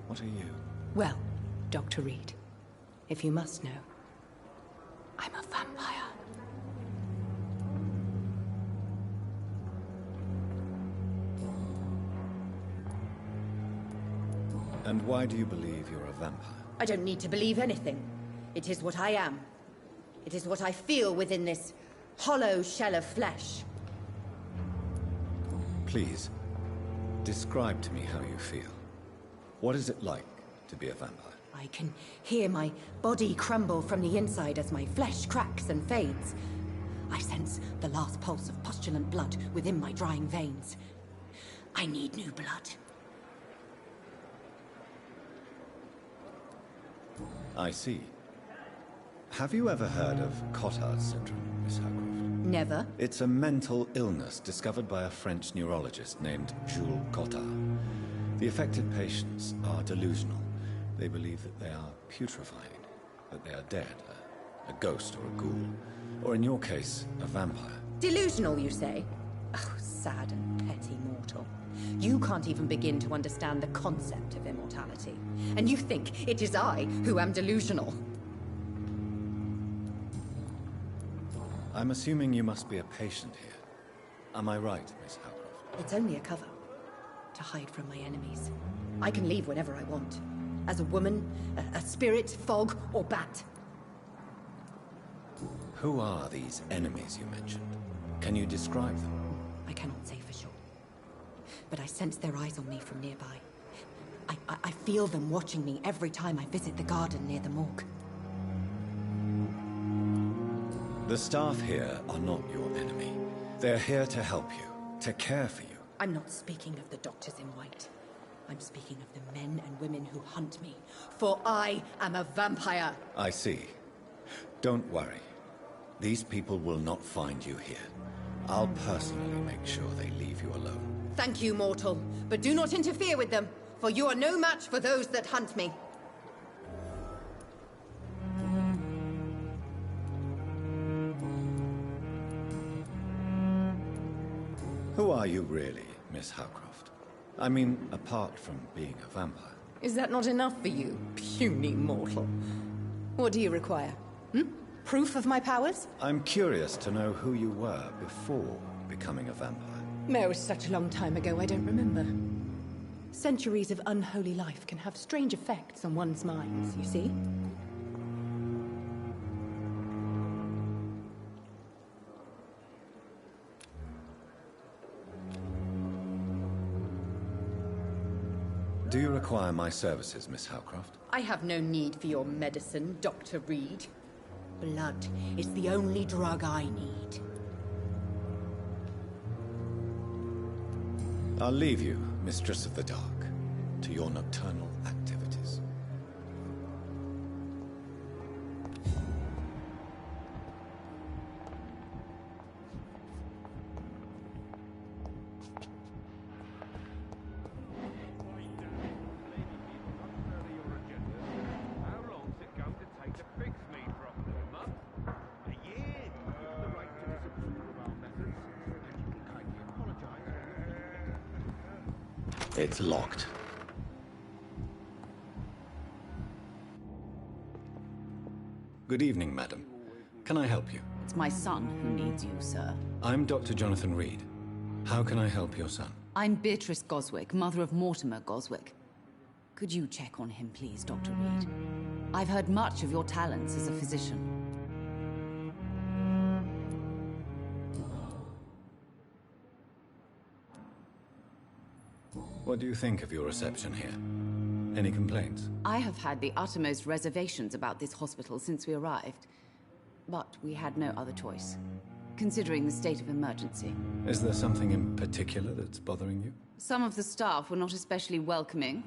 what are you? Well, Dr. Reed, if you must know, I'm a vampire. And why do you believe you're a vampire? I don't need to believe anything. It is what I am. It is what I feel within this hollow shell of flesh. Please, describe to me how you feel. What is it like to be a vampire? I can hear my body crumble from the inside as my flesh cracks and fades. I sense the last pulse of pustulant blood within my drying veins. I need new blood. I see. Have you ever heard of Cotard's syndrome, Miss Howcroft? Never. It's a mental illness discovered by a French neurologist named Jules Cotard. The affected patients are delusional. They believe that they are putrefied, that they are dead, a ghost or a ghoul, or in your case, a vampire. Delusional, you say? Oh, sad and petty mortal. You can't even begin to understand the concept of immortality. And you think it is I who am delusional. I'm assuming you must be a patient here. Am I right, Miss Howcroft? It's only a cover. To hide from my enemies. I can leave whenever I want. As a woman, a spirit, fog, or bat. Who are these enemies you mentioned? Can you describe them? I cannot say for sure. But I sense their eyes on me from nearby. I feel them watching me every time I visit the garden near the morgue. The staff here are not your enemy. They're here to help you, to care for you. I'm not speaking of the doctors in white. I'm speaking of the men and women who hunt me. For I am a vampire. I see. Don't worry. These people will not find you here. I'll personally make sure they leave you alone. Thank you, mortal. But do not interfere with them, for you are no match for those that hunt me. Who are you really, Miss Howcroft? I mean, apart from being a vampire. Is that not enough for you, puny mortal? What do you require? Proof of my powers? I'm curious to know who you were before becoming a vampire. It was such a long time ago, I don't remember. Centuries of unholy life can have strange effects on one's minds, you see? Do you require my services, Miss Howcroft? I have no need for your medicine, Dr. Reed. Blood is the only drug I need. I'll leave you, Mistress of the Dark, to your nocturnal activities. How long's it going to take to fix me properly, Mum? It's locked. Good evening, madam. Can I help you? It's my son who needs you, sir. I'm Dr. Jonathan Reed. How can I help your son? I'm Beatrice Goswick, mother of Mortimer Goswick. Could you check on him, please, Dr. Reed? I've heard much of your talents as a physician. What do you think of your reception here? Any complaints? I have had the uttermost reservations about this hospital since we arrived. But we had no other choice, considering the state of emergency. Is there something in particular that's bothering you? Some of the staff were not especially welcoming.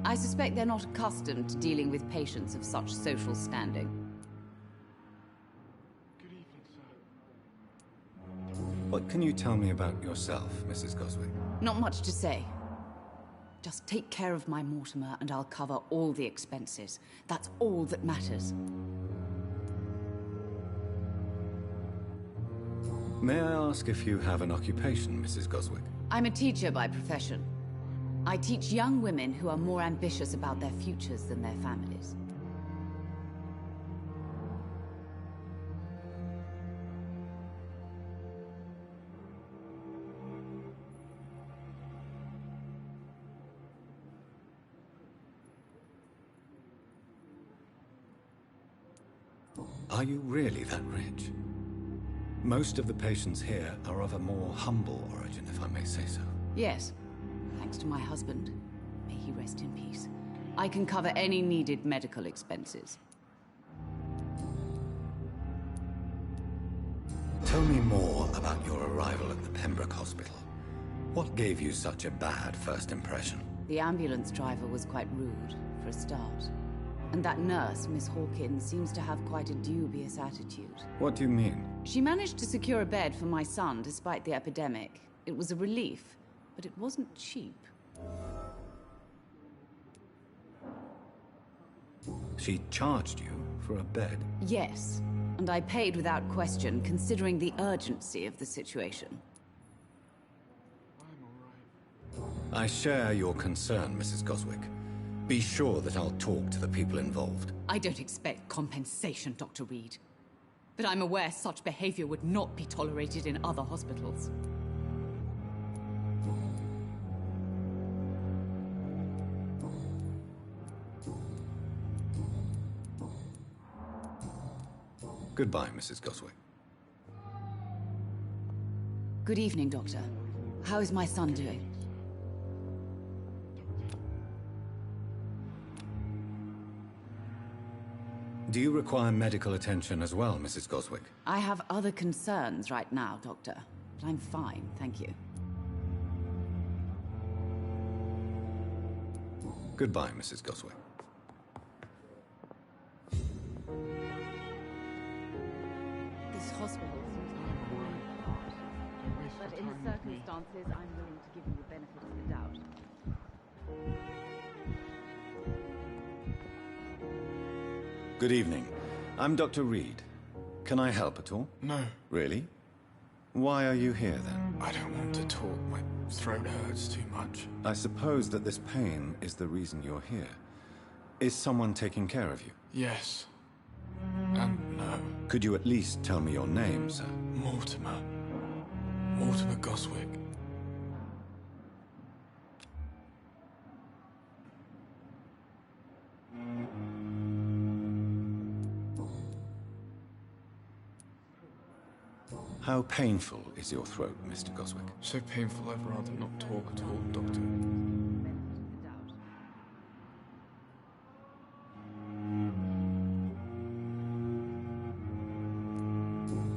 I suspect they're not accustomed to dealing with patients of such social standing. What can you tell me about yourself, Mrs. Goswick? Not much to say. Just take care of my Mortimer and I'll cover all the expenses. That's all that matters. May I ask if you have an occupation, Mrs. Goswick? I'm a teacher by profession. I teach young women who are more ambitious about their futures than their families. Are you really that rich? Most of the patients here are of a more humble origin, if I may say so. Yes. Thanks to my husband. May he rest in peace. I can cover any needed medical expenses. Tell me more about your arrival at the Pembroke Hospital. What gave you such a bad first impression? The ambulance driver was quite rude, for a start. And that nurse, Miss Hawkins, seems to have quite a dubious attitude. What do you mean? She managed to secure a bed for my son despite the epidemic. It was a relief, but it wasn't cheap. She charged you for a bed? Yes, and I paid without question, considering the urgency of the situation. I share your concern, Mrs. Goswick. Be sure that I'll talk to the people involved. I don't expect compensation, Dr. Reed. But I'm aware such behavior would not be tolerated in other hospitals. Goodbye, Mrs. Goswick. Good evening, Doctor. How is my son doing? Do you require medical attention as well, Mrs. Goswick? I have other concerns right now, Doctor. But I'm fine, thank you. Goodbye, Mrs. Goswick. This hospital seems to be falling apart. But in the circumstances, I'm willing to give you the benefit of the doubt. Good evening. I'm Dr. Reed. Can I help at all? No. Really? Why are you here, then? I don't want to talk. My throat hurts too much. I suppose that this pain is the reason you're here. Is someone taking care of you? Yes. And no. Could you at least tell me your name, sir? Mortimer. Mortimer Goswick. How painful is your throat, Mr. Goswick? So painful I'd rather not talk at all, Doctor.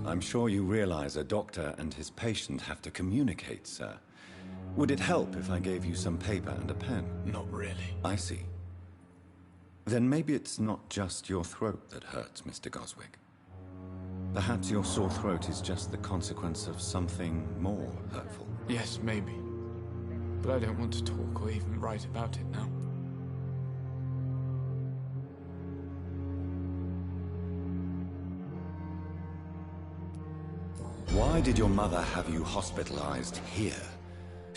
I'm sure you realize a doctor and his patient have to communicate, sir. Would it help if I gave you some paper and a pen? Not really. I see. Then maybe it's not just your throat that hurts, Mr. Goswick. Perhaps your sore throat is just the consequence of something more hurtful. Yes, maybe. But I don't want to talk or even write about it now. Why did your mother have you hospitalized here?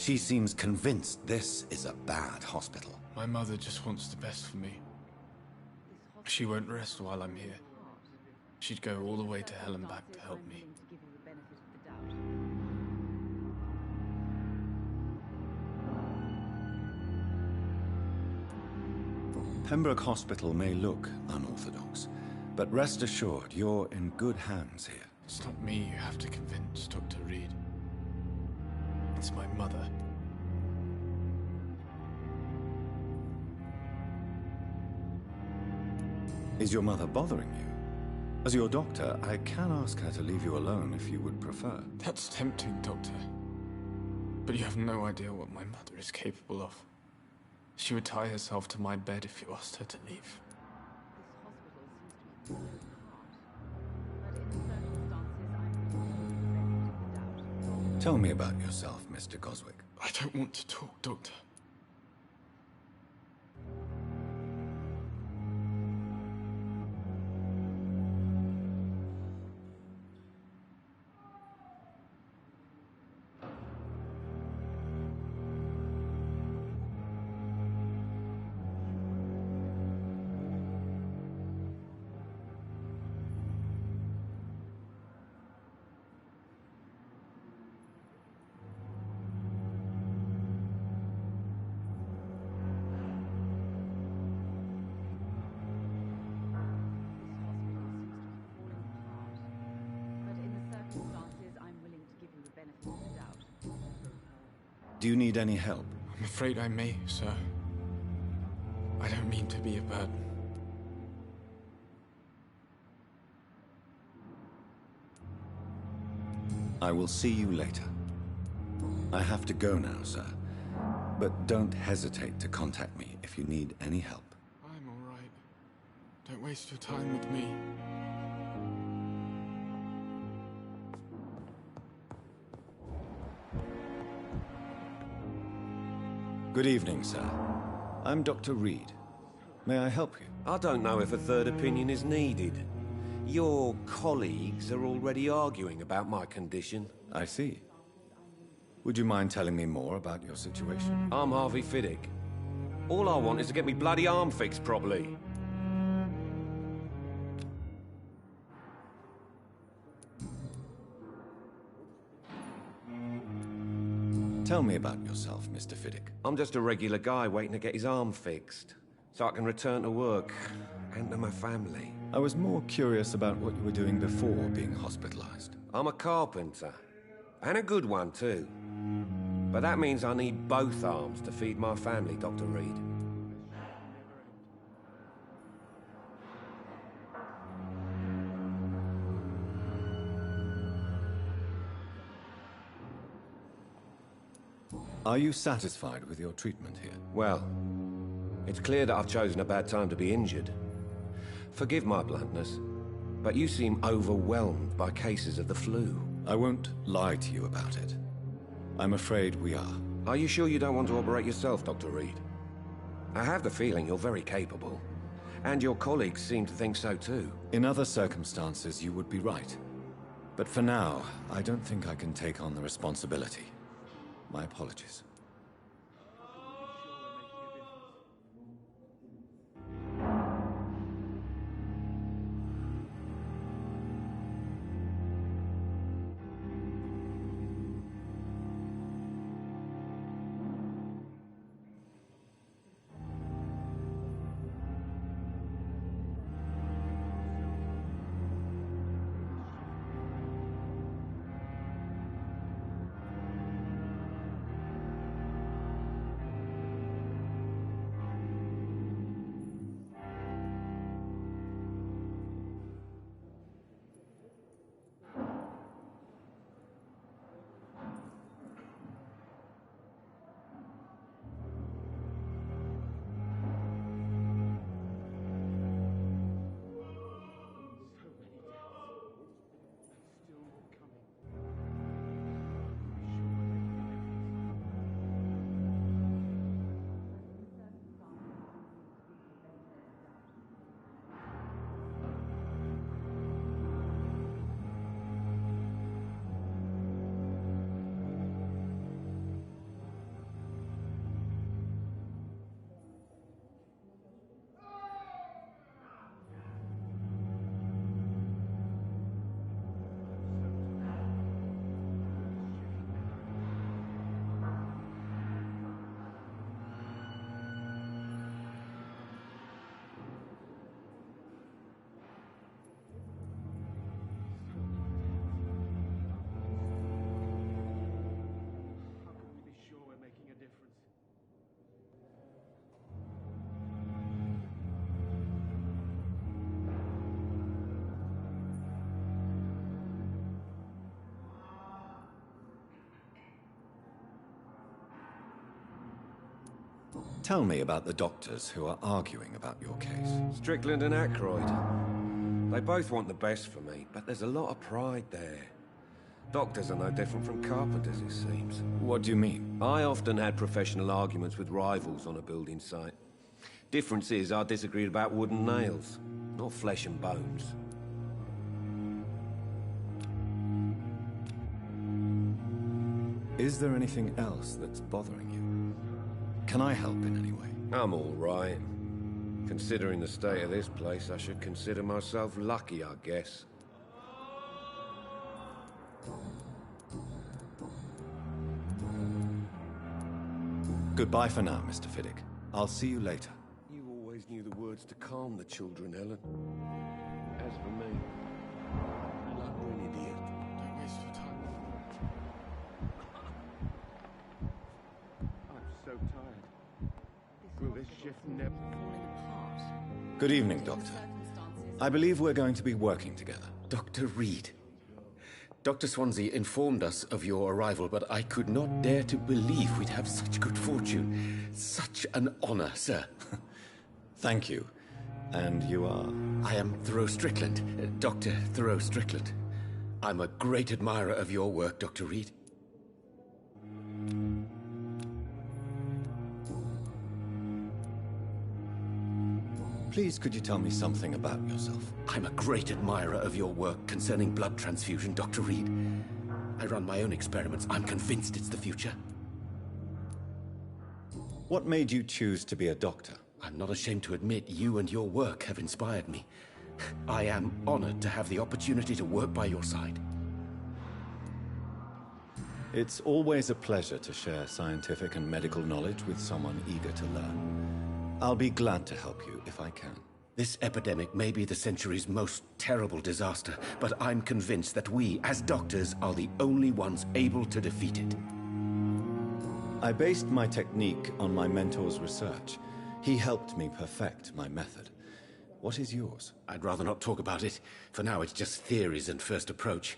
She seems convinced this is a bad hospital. My mother just wants the best for me. She won't rest while I'm here. She'd go all the way to hell and back to help me. Pembroke Hospital may look unorthodox, but rest assured you're in good hands here. It's not me you have to convince, Dr. Reed. It's my mother. Is your mother bothering you? As your doctor, I can ask her to leave you alone if you would prefer. That's tempting, Doctor. But you have no idea what my mother is capable of. She would tie herself to my bed if you asked her to leave. Tell me about yourself, Mr. Goswick. I don't want to talk, Doctor. Do you need any help? I'm afraid I may, sir. I don't mean to be a burden. I will see you later. I have to go now, sir. But don't hesitate to contact me if you need any help. I'm all right. Don't waste your time with me. Good evening, sir. I'm Dr. Reed. May I help you? I don't know if a third opinion is needed. Your colleagues are already arguing about my condition. I see. Would you mind telling me more about your situation? I'm Harvey Fiddick. All I want is to get me bloody arm fixed properly. Tell me about yourself, Mr. Fiddick. I'm just a regular guy waiting to get his arm fixed, so I can return to work and to my family. I was more curious about what you were doing before being hospitalized. I'm a carpenter, and a good one too. But that means I need both arms to feed my family, Dr. Reed. Are you satisfied with your treatment here? Well, it's clear that I've chosen a bad time to be injured. Forgive my bluntness, but you seem overwhelmed by cases of the flu. I won't lie to you about it. I'm afraid we are. Are you sure you don't want to operate yourself, Dr. Reed? I have the feeling you're very capable, and your colleagues seem to think so too. In other circumstances, you would be right. But for now, I don't think I can take on the responsibility. My apologies. Tell me about the doctors who are arguing about your case. Strickland and Aykroyd. They both want the best for me, but there's a lot of pride there. Doctors are no different from carpenters, it seems. What do you mean? I often had professional arguments with rivals on a building site. Difference is, I disagreed about wooden nails, not flesh and bones. Is there anything else that's bothering you? Can I help in any way? I'm all right. Considering the state of this place, I should consider myself lucky, I guess. Goodbye for now, Mr. Fiddick. I'll see you later. You always knew the words to calm the children, Ellen. As for me, I like you're an idiot. Don't waste your time. I'm so tired. Will this shift never fall apart? Good evening, Doctor. I believe we're going to be working together. Dr. Reed. Dr. Swansea informed us of your arrival, but I could not dare to believe we'd have such good fortune. Such an honor, sir. Thank you. And you are? I am Thoreau Strickland, Dr. Thoreau Strickland. I'm a great admirer of your work, Dr. Reed. Please, could you tell me something about yourself? I'm a great admirer of your work concerning blood transfusion, Dr. Reed. I run my own experiments. I'm convinced it's the future. What made you choose to be a doctor? I'm not ashamed to admit you and your work have inspired me. I am honored to have the opportunity to work by your side. It's always a pleasure to share scientific and medical knowledge with someone eager to learn. I'll be glad to help you if I can. This epidemic may be the century's most terrible disaster, but I'm convinced that we, as doctors, are the only ones able to defeat it. I based my technique on my mentor's research. He helped me perfect my method. What is yours? I'd rather not talk about it. For now, it's just theories and first approach.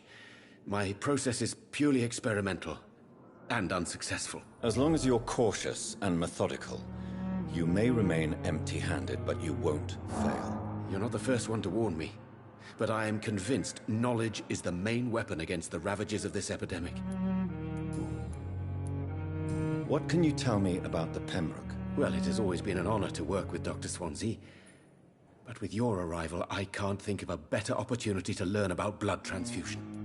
My process is purely experimental and unsuccessful. As long as you're cautious and methodical, you may remain empty-handed, but you won't fail. You're not the first one to warn me, but I am convinced knowledge is the main weapon against the ravages of this epidemic. What can you tell me about the Pembroke? Well, it has always been an honor to work with Dr. Swansea. But with your arrival, I can't think of a better opportunity to learn about blood transfusion.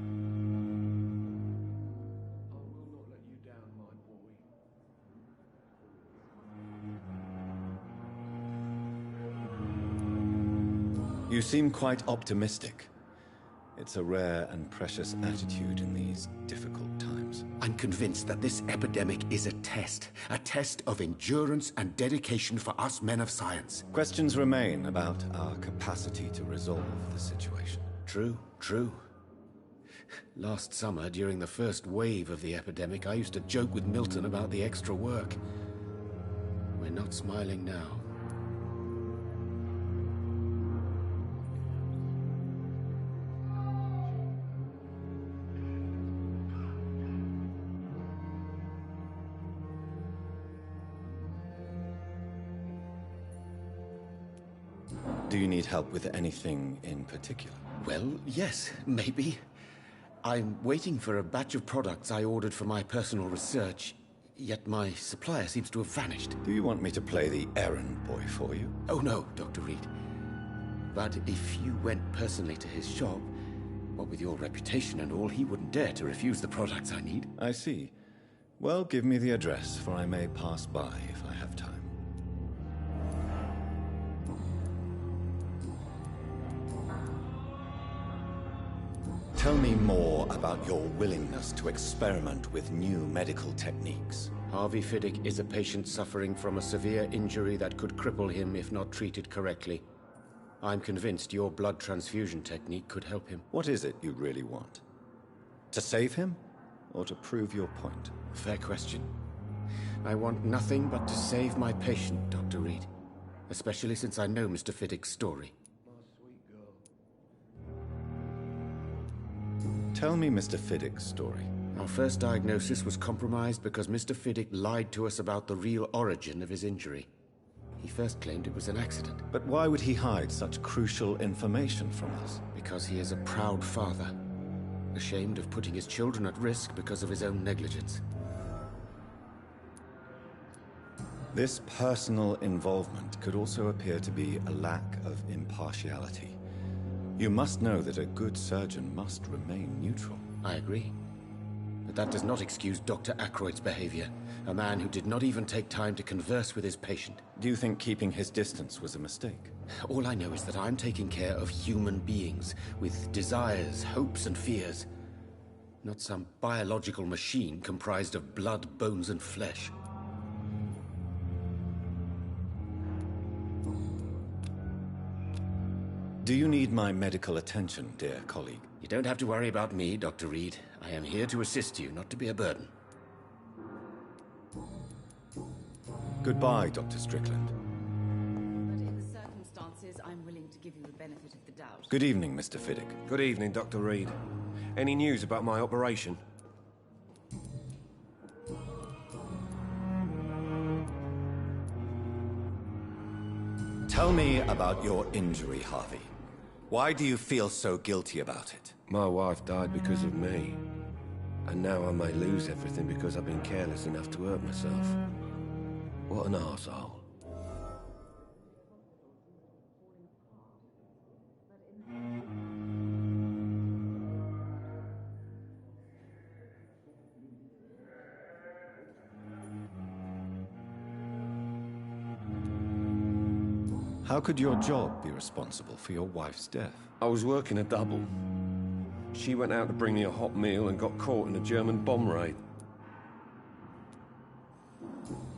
You seem quite optimistic. It's a rare and precious attitude in these difficult times. I'm convinced that this epidemic is a test of endurance and dedication for us men of science. Questions remain about our capacity to resolve the situation. True. Last summer, during the first wave of the epidemic, I used to joke with Milton about the extra work. We're not smiling now. Do you need help with anything in particular? Well, yes, maybe. I'm waiting for a batch of products I ordered for my personal research, yet my supplier seems to have vanished. Do you want me to play the errand boy for you? Oh no, Dr. Reed. But if you went personally to his shop, what with your reputation and all, he wouldn't dare to refuse the products I need. I see. Well, give me the address, for I may pass by if I have time. Tell me more about your willingness to experiment with new medical techniques. Harvey Fiddick is a patient suffering from a severe injury that could cripple him if not treated correctly. I'm convinced your blood transfusion technique could help him. What is it you really want? To save him, or to prove your point? Fair question. I want nothing but to save my patient, Dr. Reed. Especially since I know Mr. Fiddick's story. Tell me Mr. Fiddick's story. Our first diagnosis was compromised because Mr. Fiddick lied to us about the real origin of his injury. He first claimed it was an accident. But why would he hide such crucial information from us? Because he is a proud father, ashamed of putting his children at risk because of his own negligence. This personal involvement could also appear to be a lack of impartiality. You must know that a good surgeon must remain neutral. I agree. But that does not excuse Dr. Ackroyd's behavior. A man who did not even take time to converse with his patient. Do you think keeping his distance was a mistake? All I know is that I'm taking care of human beings with desires, hopes, and fears. Not some biological machine comprised of blood, bones, and flesh. Do you need my medical attention, dear colleague? You don't have to worry about me, Dr. Reed. I am here to assist you, not to be a burden. Goodbye, Dr. Strickland. But in the circumstances, I'm willing to give you the benefit of the doubt. Good evening, Mr. Fiddick. Good evening, Dr. Reed. Any news about my operation? Tell me about your injury, Harvey. Why do you feel so guilty about it? My wife died because of me. And now I may lose everything because I've been careless enough to hurt myself. What an arsehole. How could your job be responsible for your wife's death? I was working a double. She went out to bring me a hot meal and got caught in a German bomb raid.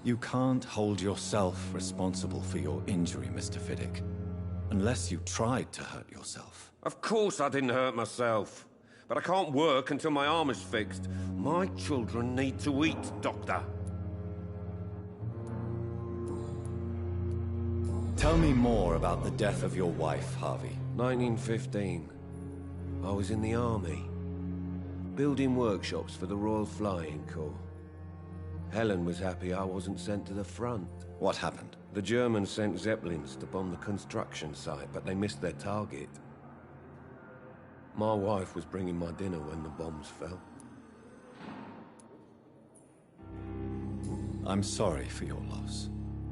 You can't hold yourself responsible for your injury, Mr. Fiddick. Unless you tried to hurt yourself. Of course I didn't hurt myself. But I can't work until my arm is fixed. My children need to eat, Doctor. Tell me more about the death of your wife, Harvey. 1915. I was in the army. Building workshops for the Royal Flying Corps. Helen was happy I wasn't sent to the front. What happened? The Germans sent Zeppelins to bomb the construction site, but they missed their target. My wife was bringing my dinner when the bombs fell. I'm sorry for your loss.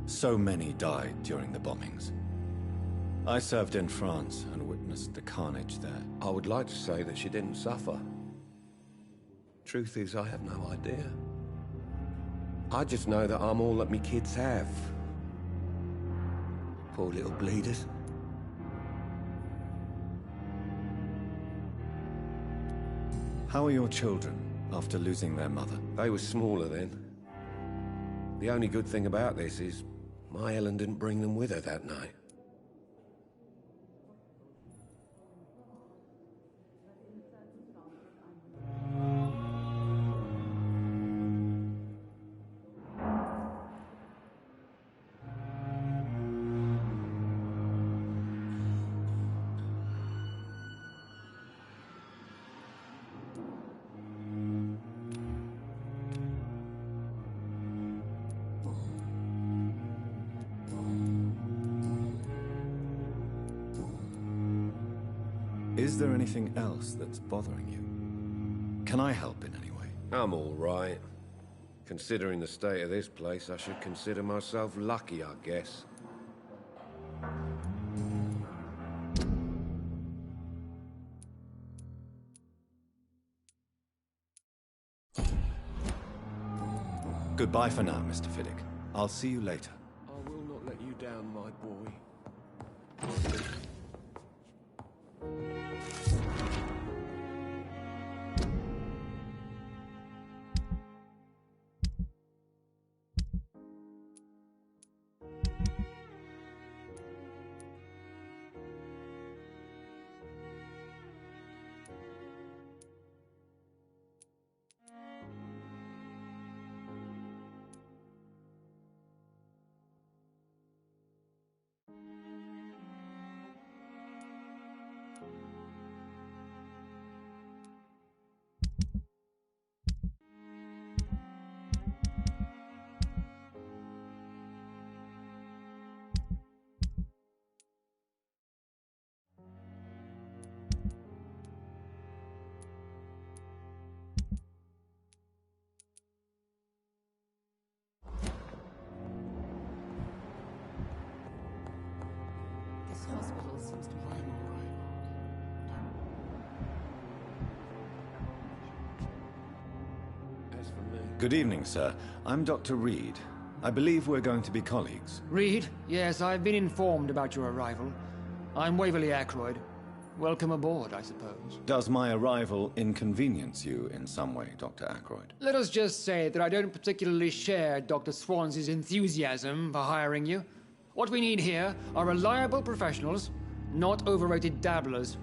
So many died during the bombings. I served in France and witnessed the carnage there. I would like to say that she didn't suffer. Truth is, I have no idea. I just know that I'm all that me kids have. Poor little bleeders. How are your children after losing their mother? They were smaller then. The only good thing about this is my Helen didn't bring them with her that night. Is there anything else that's bothering you? Can I help in any way? I'm all right. Considering the state of this place, I should consider myself lucky, I guess. Goodbye for now, Mr. Fiddick. I'll see you later. I will not let you down, my boy. hospital seems to be... Good evening, sir. I'm Dr. Reed. I believe we're going to be colleagues. Reed? Yes, I've been informed about your arrival. I'm Waverly Ackroyd. Welcome aboard, I suppose. Does my arrival inconvenience you in some way, Dr. Ackroyd? Let us just say that I don't particularly share Dr. Swansey's enthusiasm for hiring you. What we need here are reliable professionals, not overrated dabblers.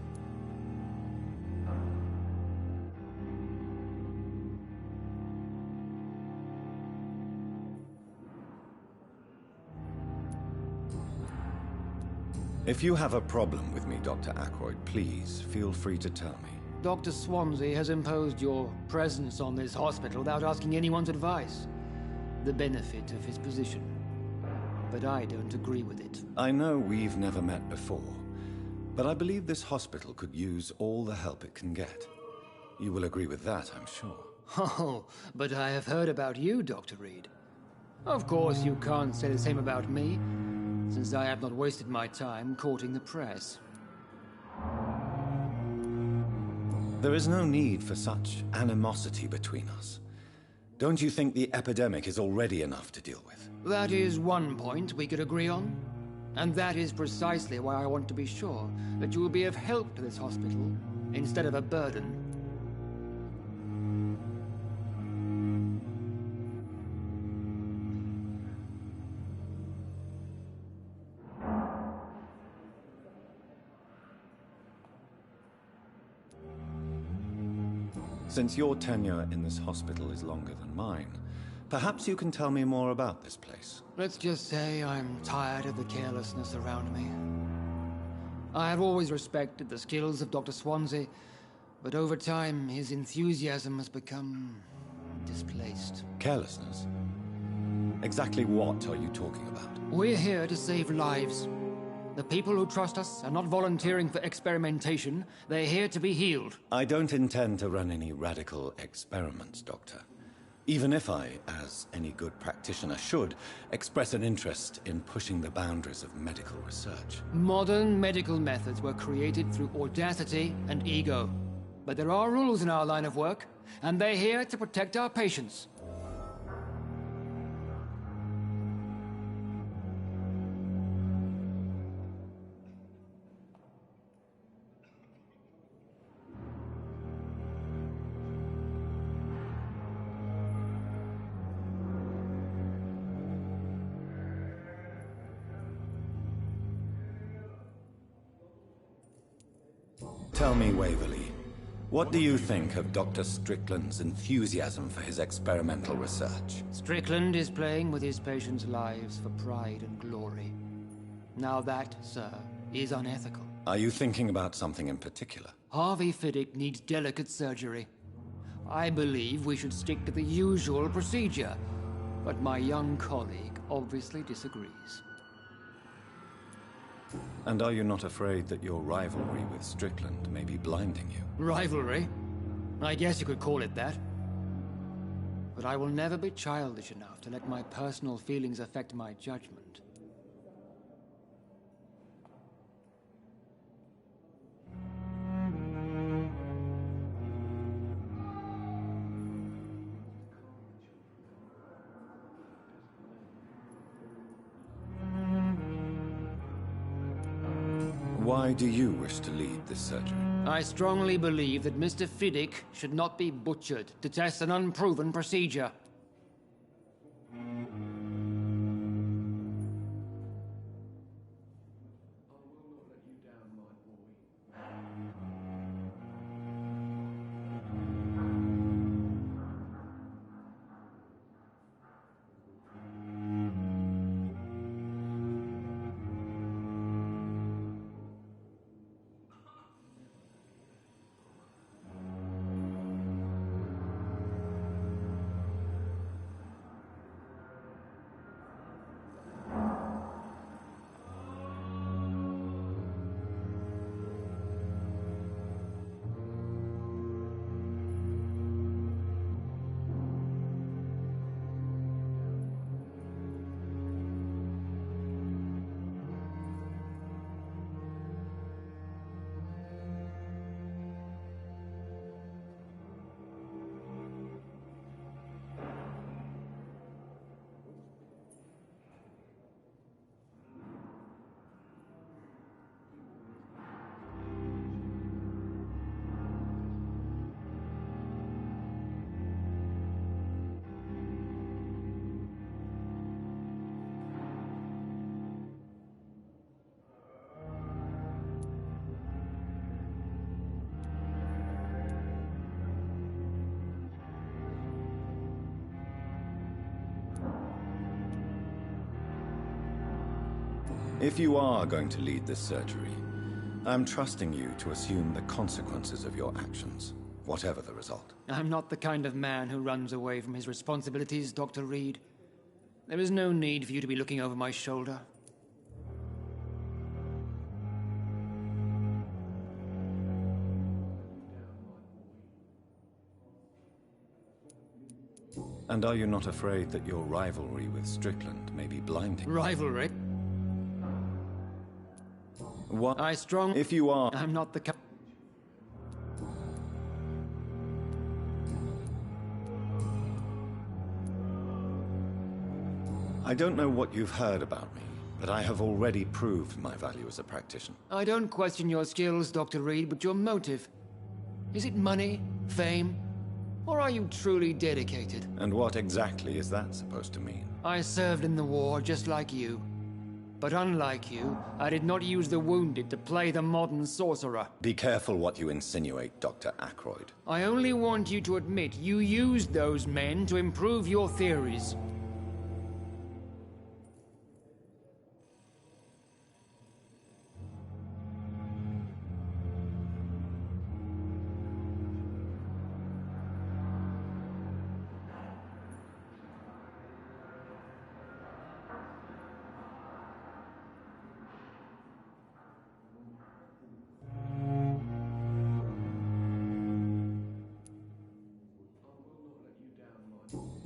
If you have a problem with me, Dr. Ackroyd, please feel free to tell me. Dr. Swansey has imposed your presence on this hospital without asking anyone's advice. The benefit of his position. But I don't agree with it. I know we've never met before, but I believe this hospital could use all the help it can get. You will agree with that, I'm sure. Oh, but I have heard about you, Dr. Reed. Of course, you can't say the same about me, since I have not wasted my time courting the press. There is no need for such animosity between us. Don't you think the epidemic is already enough to deal with? That is one point we could agree on. And that is precisely why I want to be sure that you will be of help to this hospital instead of a burden. Since your tenure in this hospital is longer than mine, perhaps you can tell me more about this place. Let's just say I'm tired of the carelessness around me. I have always respected the skills of Dr. Swansey, but over time his enthusiasm has become displaced. Carelessness? Exactly what are you talking about? We're here to save lives. The people who trust us are not volunteering for experimentation. They're here to be healed. I don't intend to run any radical experiments, Doctor. Even if I, as any good practitioner should, express an interest in pushing the boundaries of medical research. Modern medical methods were created through audacity and ego. But there are rules in our line of work, and they're here to protect our patients. Tell me, Waverly, what do you think of Dr. Strickland's enthusiasm for his experimental research? Strickland is playing with his patients' lives for pride and glory. Now that, sir, is unethical. Are you thinking about something in particular? Harvey Fiddick needs delicate surgery. I believe we should stick to the usual procedure, but my young colleague obviously disagrees. And are you not afraid that your rivalry with Strickland may be blinding you? Rivalry? I guess you could call it that. But I will never be childish enough to let my personal feelings affect my judgment. Why do you wish to lead this surgery? I strongly believe that Mr. Fiddick should not be butchered to test an unproven procedure. If you are going to lead this surgery, I'm trusting you to assume the consequences of your actions, whatever the result. I'm not the kind of man who runs away from his responsibilities, Dr. Reed. There is no need for you to be looking over my shoulder. And are you not afraid that your rivalry with Strickland may be blinding? Rivalry? What? If you are... I'm not the I don't know what you've heard about me, but I have already proved my value as a practitioner. I don't question your skills, Dr. Reed, but your motive. Is it money, fame, or are you truly dedicated? And what exactly is that supposed to mean? I served in the war just like you. But unlike you, I did not use the wounded to play the modern sorcerer. Be careful what you insinuate, Dr. Ackroyd. I only want you to admit you used those men to improve your theories.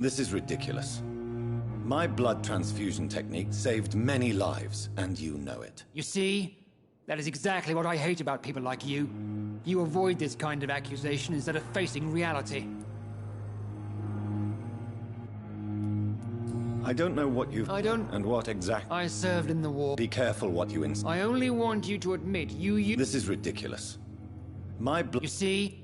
This is ridiculous. My blood transfusion technique saved many lives, and you know it. You see? That is exactly what I hate about people like you. You avoid this kind of accusation instead of facing reality. I don't know what you've... I don't... And what exactly... I served in the war. Be careful what you I only want you to admit you... This is ridiculous. My blood... You see?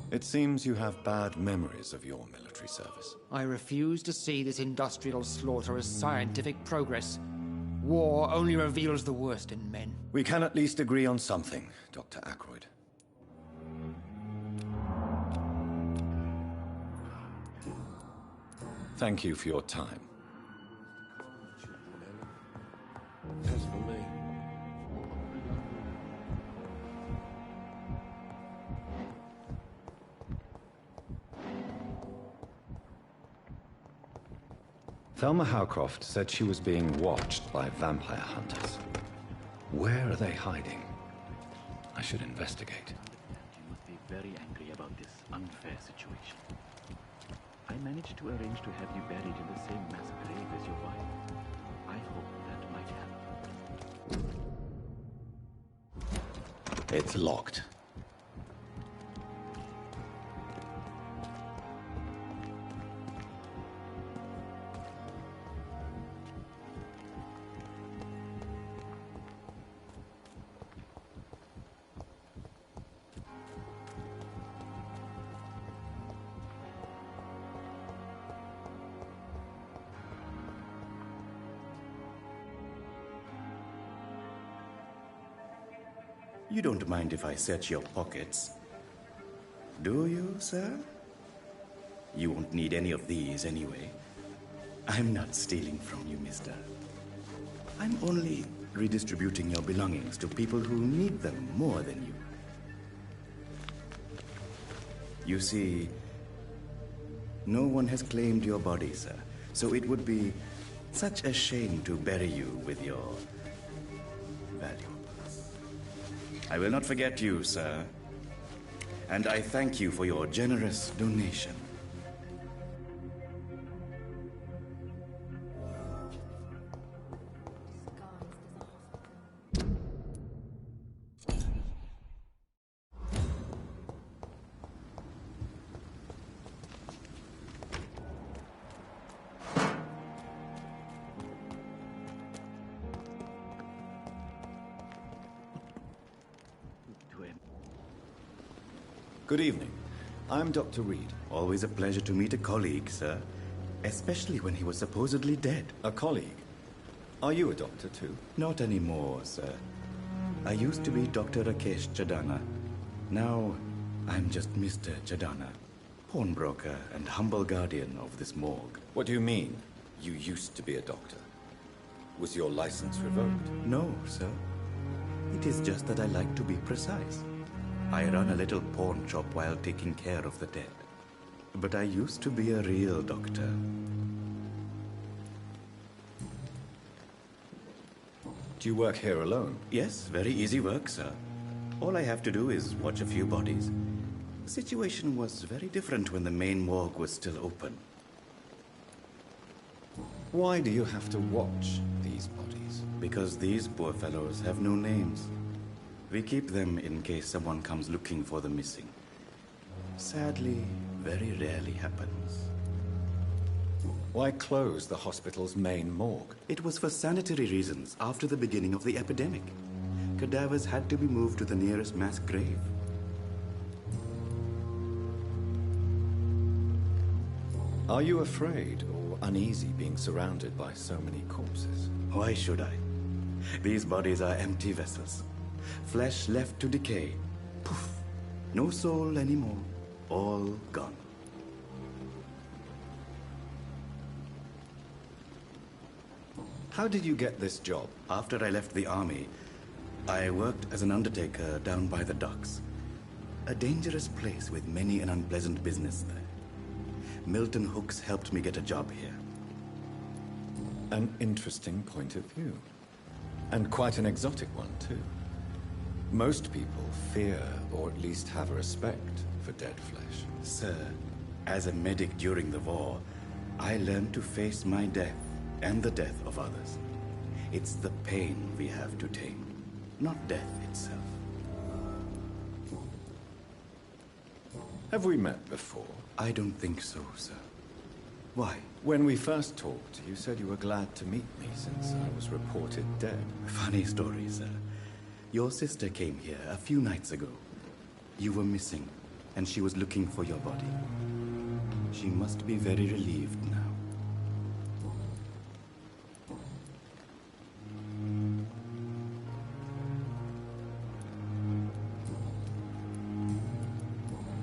It seems you have bad memories of your military service. I refuse to see this industrial slaughter as scientific progress. War only reveals the worst in men. We can at least agree on something, Dr. Ackroyd. Thank you for your time. As for me... Thelma Howcroft said she was being watched by vampire hunters. Where are they hiding? I should investigate. You must be very angry about this unfair situation. I managed to arrange to have you buried in the same mass grave as your wife. I hope that might help. It's locked. You don't mind if I search your pockets, do you, sir? You won't need any of these anyway. I'm not stealing from you, mister. I'm only redistributing your belongings to people who need them more than you. You see, no one has claimed your body, sir, so it would be such a shame to bury you with your valuables. I will not forget you, sir, and I thank you for your generous donation. Good evening. I'm Dr. Reed. Always a pleasure to meet a colleague, sir. Especially when he was supposedly dead. A colleague? Are you a doctor too? Not anymore, sir. I used to be Dr. Rakesh Chadana. Now, I'm just Mr. Chadana, pawnbroker and humble guardian of this morgue. What do you mean, you used to be a doctor? Was your license revoked? No, sir. It is just that I like to be precise. I run a little pawn shop while taking care of the dead. But I used to be a real doctor. Do you work here alone? Yes, very easy work, sir. All I have to do is watch a few bodies. The situation was very different when the main morgue was still open. Why do you have to watch these bodies? Because these poor fellows have no names. We keep them in case someone comes looking for the missing. Sadly, very rarely happens. Why close the hospital's main morgue? It was for sanitary reasons after the beginning of the epidemic. Cadavers had to be moved to the nearest mass grave. Are you afraid or uneasy being surrounded by so many corpses? Why should I? These bodies are empty vessels. Flesh left to decay. Poof. No soul anymore. All gone. How did you get this job? After I left the army, I worked as an undertaker down by the docks. A dangerous place with many an unpleasant business there. Milton Hooks helped me get a job here. An interesting point of view. And quite an exotic one, too. Most people fear, or at least have a respect, for dead flesh. Sir, as a medic during the war, I learned to face my death and the death of others. It's the pain we have to tame, not death itself. Have we met before? I don't think so, sir. Why? When we first talked, you said you were glad to meet me since I was reported dead. Funny story, sir. Your sister came here a few nights ago. You were missing, and she was looking for your body. She must be very relieved now.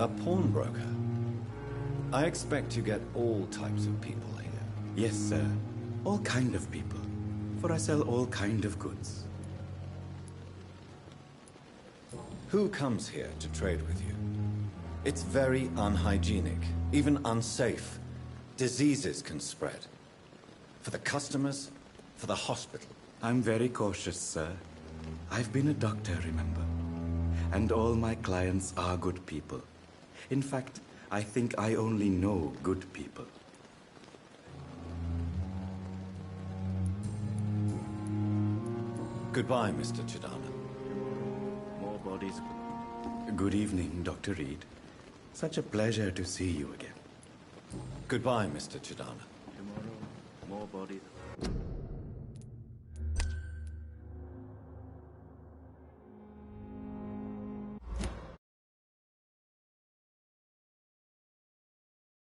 A pawnbroker? I expect you get all types of people here. Yes, sir. All kind of people. For I sell all kind of goods. Who comes here to trade with you? It's very unhygienic, even unsafe. Diseases can spread. For the customers, for the hospital. I'm very cautious, sir. I've been a doctor, remember? And all my clients are good people. In fact, I think I only know good people. Goodbye, Mr. Chidana. More bodies. Good evening, Dr. Reed. Such a pleasure to see you again. Goodbye, Mr. Chidana. Tomorrow, more bodies.